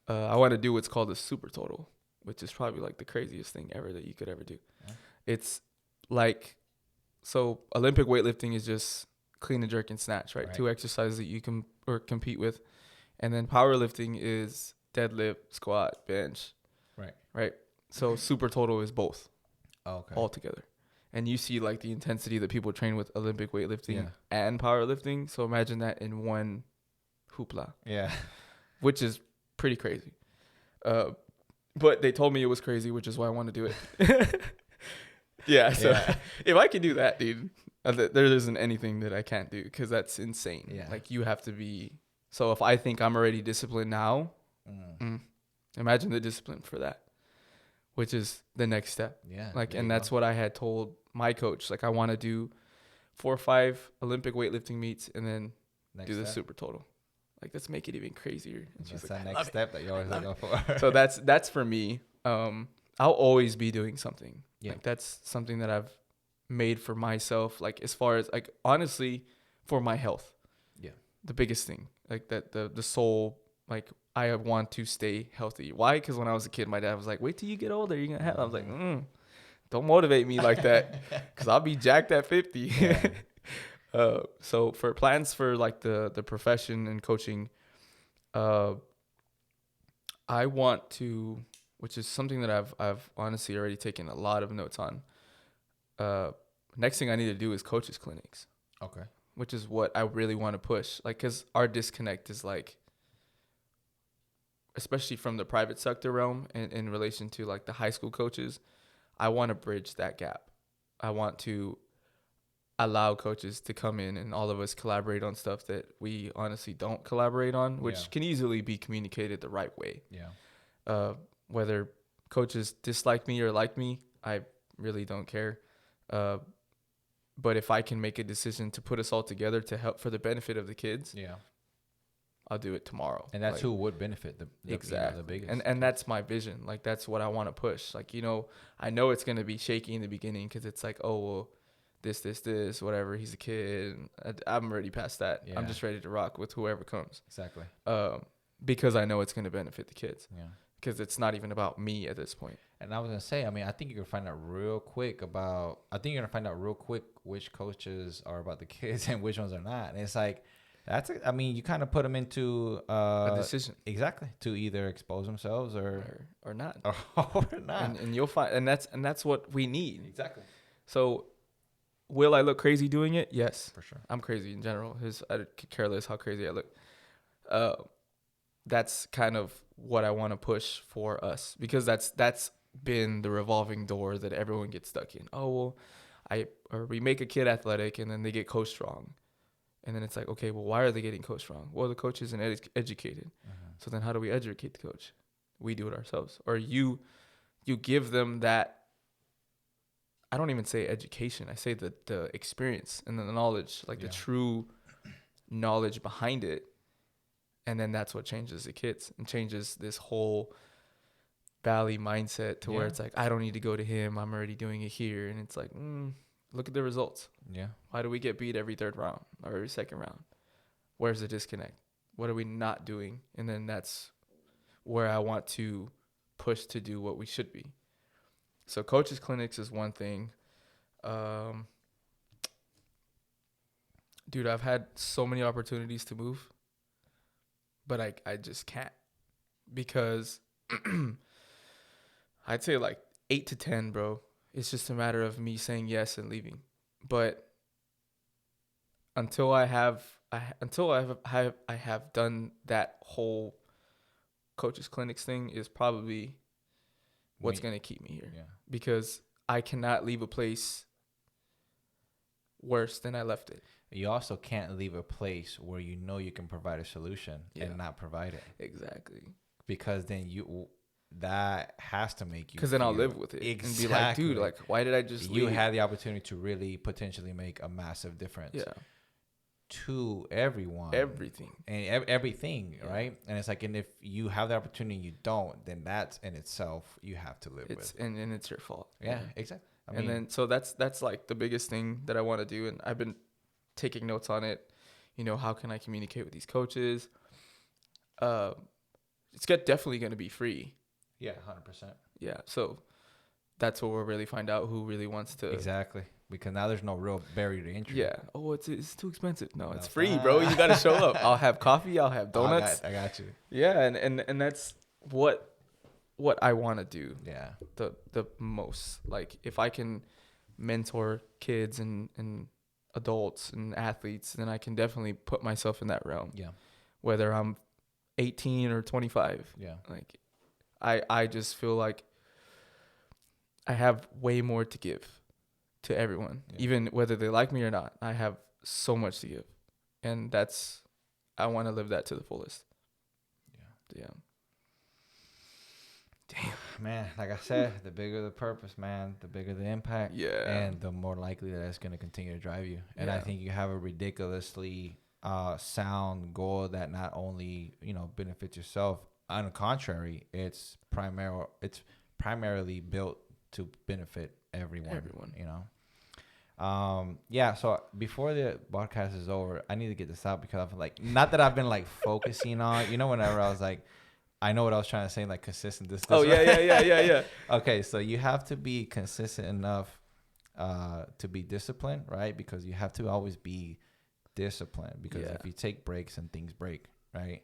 I want to do what's called a super total, which is probably like the craziest thing ever that you could ever do. Yeah. It's like, so Olympic weightlifting is just clean and jerk and snatch, right? 2 exercises that you can or compete with. And then powerlifting is deadlift, squat, bench. Right. So super total is both all together. And you see like the intensity that people train with Olympic weightlifting and powerlifting. So imagine that in one hoopla. Yeah. Which is pretty crazy. But they told me it was crazy, which is why I want to do it. So if I can do that, dude, there isn't anything that I can't do because that's insane. Yeah. Like you have to be. So if I think I'm already disciplined now, imagine the discipline for that, which is the next step. Yeah. Like, and that's what I had told my coach. Like, I want to do 4 or 5 Olympic weightlifting meets and then do the super total. Like, let's make it even crazier. And that's the next step that you always go for. So that's for me. I'll always be doing something. Yeah. Like, that's something that I've made for myself. Like, as far as like, honestly, for my health. Yeah. The biggest thing, like that, the soul, like I want to stay healthy. Why? Because when I was a kid, my dad was like, wait till you get older. You're going to have, I was like, don't motivate me like that. Cause I'll be jacked at 50. Yeah. So for plans for like the profession and coaching, I want to, which is something that I've honestly already taken a lot of notes on. Next thing I need to do is coaches clinics. Okay. Which is what I really want to push. Like, cause our disconnect is like, especially from the private sector realm in relation to like the high school coaches, I want to bridge that gap. I want to allow coaches to come in and all of us collaborate on stuff that we honestly don't collaborate on, which can easily be communicated the right way. Yeah. Whether coaches dislike me or like me, I really don't care. But if I can make a decision to put us all together to help for the benefit of the kids, I'll do it tomorrow. And that's like, who would benefit the exactly the biggest. And that's my vision. Like, that's what I want to push. Like, you know, I know it's going to be shaky in the beginning because it's like, oh, well, this, whatever. He's a kid. I'm already past that. Yeah. I'm just ready to rock with whoever comes. Exactly. Because I know it's going to benefit the kids. Yeah. Because it's not even about me at this point. And I was going to say, I mean, I think you're going to find out real quick which coaches are about the kids and which ones are not. And it's like, you kind of put them into a decision. Exactly. To either expose themselves or not. Or not. And you'll find, and that's what we need. Exactly. So will I look crazy doing it? Yes. For sure. I'm crazy in general. I could care less how crazy I look. That's kind of what I want to push for us, because that's been the revolving door that everyone gets stuck in. Oh, well, we make a kid athletic and then they get coach strong. And then it's like, okay, well, why are they getting coach wrong? Well, the coach isn't educated. Mm-hmm. So then how do we educate the coach? We do it ourselves. Or you give them that, I don't even say education. I say the experience and the knowledge, like the true knowledge behind it. And then that's what changes the kids and changes this whole valley mindset to where it's like, I don't need to go to him. I'm already doing it here. And it's like, look at the results. Yeah. Why do we get beat every third round or every second round? Where's the disconnect? What are we not doing? And then that's where I want to push to do what we should be. So coaches clinics is one thing. Dude, I've had so many opportunities to move, but I just can't, because I'd say like 8 to 10, bro. It's just a matter of me saying yes and leaving. But until I have done that whole coaches clinics thing is probably what's going to keep me here. Yeah. Because I cannot leave a place worse than I left it. You also can't leave a place where you know you can provide a solution and not provide it. Exactly. Because then that has to make you, because then I'll live with it. Exactly. And be like, dude, like, why did I just leave? Had the opportunity to really potentially make a massive difference. Yeah. to everyone, everything, and everything, right? And it's like, and if you have the opportunity and you don't, then that's in itself you have to live with. And it's your fault. Yeah, exactly. I and mean, then so that's like the biggest thing that I want to do, and I've been taking notes on it. You know, how can I communicate with these coaches? It's definitely going to be free. yeah, 100%. Yeah, so that's where we'll really find out who really wants to. Exactly, because now there's no real barrier to entry. Yeah. Oh, it's too expensive. No, it's free, bro. You got to show up. I'll have coffee. I'll have donuts. I got you. Yeah, and that's what I want to do. Yeah. The most, like, if I can mentor kids and adults and athletes, then I can definitely put myself in that realm. Yeah. Whether I'm 18 or 25. Yeah. Like, I just feel like I have way more to give to everyone, even whether they like me or not. I have so much to give, and I want to live that to the fullest. Yeah. Damn, man. Like I said, the bigger the purpose, man, the bigger the impact. Yeah. And the more likely that it's going to continue to drive you. And I think you have a ridiculously sound goal that not only, benefits yourself. On the contrary, it's primarily built to benefit everyone. Yeah. So before the podcast is over, I need to get this out because I'm like, not that I've been like focusing on, whenever I was like, I know what I was trying to say, like consistent. This. Oh yeah. Okay, so you have to be consistent enough to be disciplined, right? Because you have to always be disciplined. Because if you take breaks and things break, right?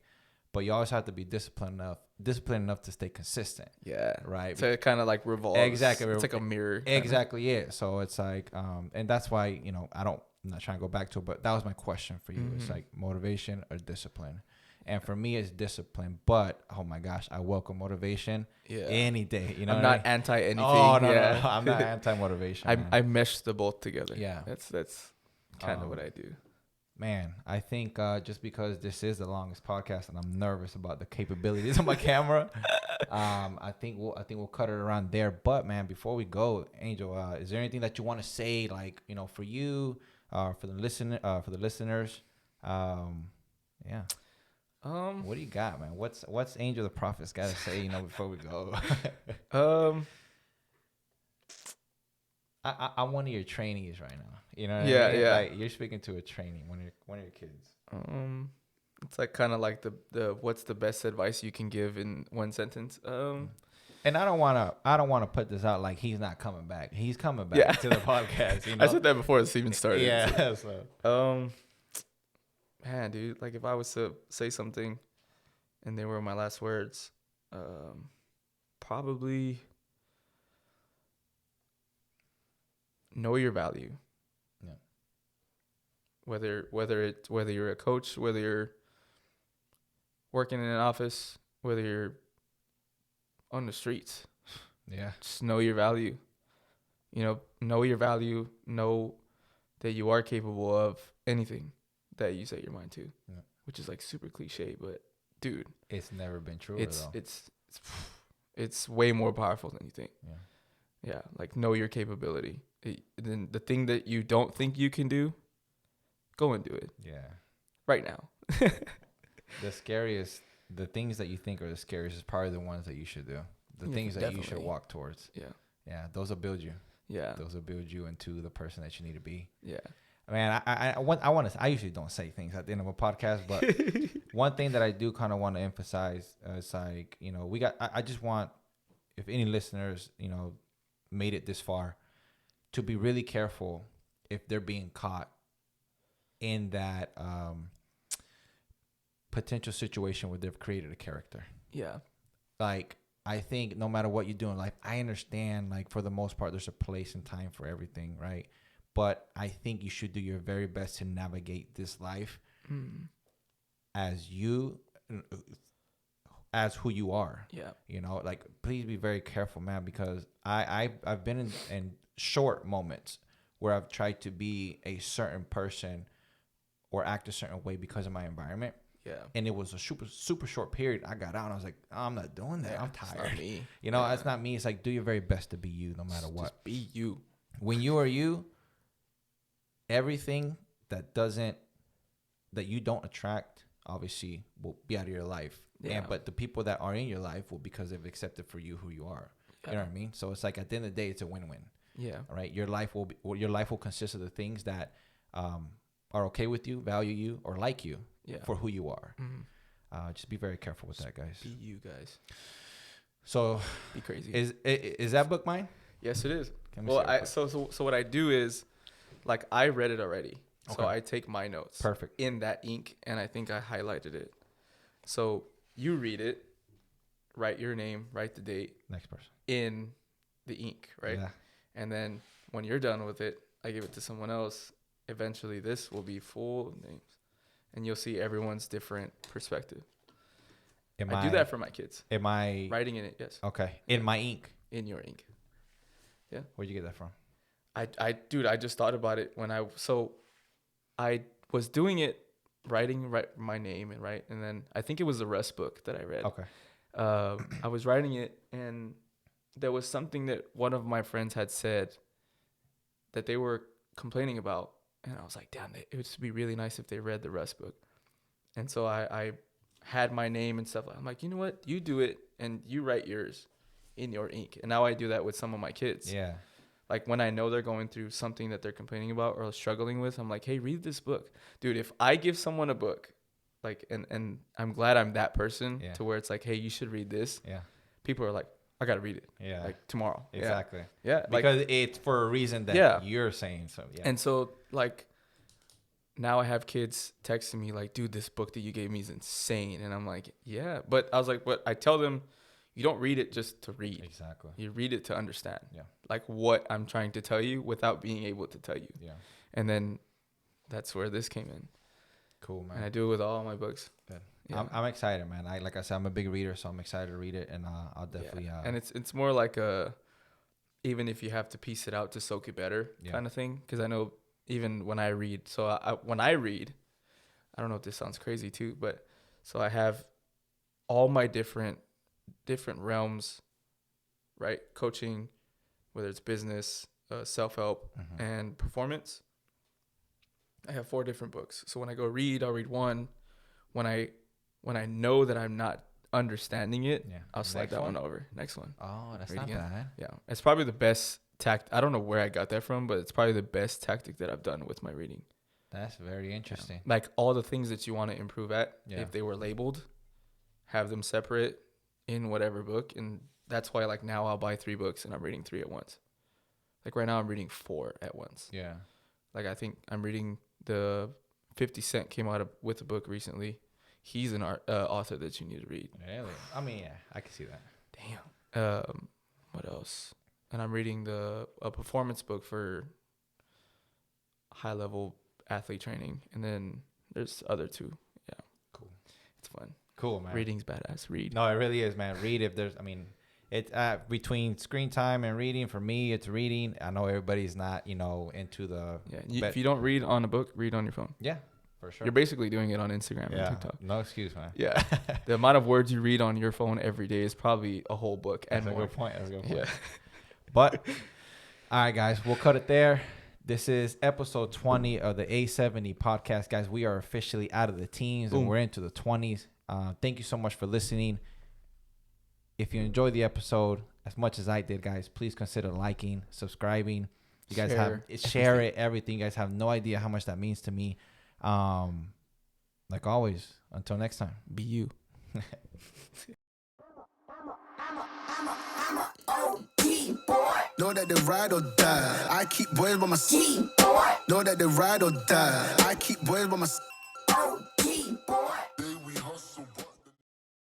But you always have to be disciplined enough to stay consistent. Yeah. Right. So it kind of like revolves. Exactly. It's like a mirror. Exactly. Yeah. So it's like, and that's why I'm not trying to go back to it, but that was my question for you. Mm-hmm. It's like motivation or discipline. And for me, it's discipline. But oh my gosh, I welcome motivation any day. I'm not anti anything. Oh no, no, I'm not anti motivation. I mesh the both together. Yeah, that's kind of what I do. Man, I think just because this is the longest podcast, and I'm nervous about the capabilities of my camera, I think we'll cut it around there. But man, before we go, Angel, is there anything that you want to say, like for you, for the listeners? Yeah. What do you got, man? What's Angel the Prophet's got to say, before we go? I'm one of your trainees right now. You know what I mean? Yeah. Like you're speaking to a trainee, one of your kids. It's like kind of like the what's the best advice you can give in one sentence. And I don't want to put this out like he's not coming back. He's coming back to the podcast. I said that before this even started. Yeah. So. Man, dude, like if I was to say something and they were my last words, probably know your value. Yeah. Whether you're a coach, whether you're working in an office, whether you're on the streets. Yeah. Just know your value. Know your value, know that you are capable of anything that you set your mind to, which is like super cliche, but dude, it's never been true. It's way more powerful than you think. Yeah, like know your capability. Then the thing that you don't think you can do, go and do it. Yeah, right now. The things that you think are the scariest is probably the ones that you should do. The things that you should walk towards. Yeah, those will build you. Yeah, those will build you into the person that you need to be. Yeah. Man, I usually don't say things at the end of a podcast, but one thing that I do kind of want to emphasize is like, I just want, if any listeners, made it this far, to be really careful if they're being caught in that potential situation where they've created a character. Yeah. Like, I think no matter what you do in life, I understand, like, for the most part, there's a place and time for everything, right? But I think you should do your very best to navigate this life as who you are. Yeah. Like, please be very careful, man, because I've been in short moments where I've tried to be a certain person or act a certain way because of my environment. Yeah. And it was a super, super short period. I got out and I was like, I'm not doing that. I'm tired. It's not me. It's not me. It's like, do your very best to be you no matter what. Just be you. When you are you, everything that doesn't that you don't attract, obviously, will be out of your life. Yeah. But the people that are in your life will, because they've accepted for you who you are. Yeah. You know what I mean? So it's like at the end of the day, it's a win-win. Yeah. All right. Your life will consist of the things that are okay with you, value you, or like you for who you are. Mm-hmm. Just be very careful with that, guys. Be you guys. So be crazy. Is that book mine? Yes, it is. Well, so what I do is, like, I read it already. Okay. So I take my notes. Perfect. In that ink, and I think I highlighted it. So you read it, write your name, write the date. Next person. In the ink, right? Yeah. And then when you're done with it, I give it to someone else. Eventually, this will be full names, and you'll see everyone's different perspective. I do that for my kids. Am I writing in it? Yes. Okay. In my ink. In your ink. Yeah. Where'd you get that from? I just thought about it when I was doing it, writing my name and then I think it was the rest book that I read. Okay. I was writing it, and there was something that one of my friends had said that they were complaining about, and I was like, damn, it would be really nice if they read the rest book. And so I had my name and stuff. I'm like, you know what? You do it, and you write yours in your ink. And now I do that with some of my kids. Yeah. Like when I know they're going through something that they're complaining about or struggling with, I'm like, hey, read this book. Dude, if I give someone a book, like, and I'm glad I'm that person to where it's like, hey, you should read this. Yeah. People are like, I got to read it. Yeah. Like tomorrow. Exactly. Yeah. Because it's for a reason that you're saying so. Yeah. And so, like, now I have kids texting me like, dude, this book that you gave me is insane. And I'm like, yeah. But I was like, but I tell them, you don't read it just to read. Exactly. You read it to understand. Yeah. Like what I'm trying to tell you without being able to tell you. Yeah. And then that's where this came in. Cool, man. And I do it with all my books. Good. Yeah. I'm excited, man. Like I said, I'm a big reader, so I'm excited to read it, and I'll definitely. And it's more like even if you have to piece it out to soak it better kind of thing. Because I know even when I read, when I read, I don't know if this sounds crazy too, but so I have all my different realms, right? Coaching, whether it's business, self-help, and performance. I have 4 different books. So when I go read, I'll read one. When I know that I'm not understanding it, I'll slide that one over. Next one. Oh, that's not bad. Yeah. It's probably the best I don't know where I got that from, but it's probably the best tactic that I've done with my reading. That's very interesting. Yeah. Like all the things that you want to improve at, if they were labeled, have them separate in whatever book. And that's why, like, now I'll buy 3 books and I'm reading 3 at once. Like right now I'm reading 4 at once. Yeah. Like I think I'm reading the 50 Cent came out with a book recently. He's an author that you need to read. Really? I mean, yeah, I can see that. Damn. What else? And I'm reading a performance book for high level athlete training. And then there's other 2. Yeah. Cool. It's fun. Cool, man. Reading's badass. Read. No, it really is, man. Read if there's, I mean, it's between screen time and reading. For me, it's reading. I know everybody's not, into the. Yeah. If you don't read on a book, read on your phone. Yeah, for sure. You're basically doing it on Instagram and TikTok. No excuse, man. Yeah. The amount of words you read on your phone every day is probably a whole book and more. That's a good point. Yeah. But, all right, guys, we'll cut it there. This is episode 20 of the A7E podcast, guys. We are officially out of the teens and we're into the 20s. Thank you so much for listening. If you enjoyed the episode as much as I did, guys, please consider liking, subscribing. You guys share it, everything. You guys have no idea how much that means to me. Like always, until next time, be you. Know that they ride or die. I keep boys by my side. Know that they ride or die. I keep boys by my side.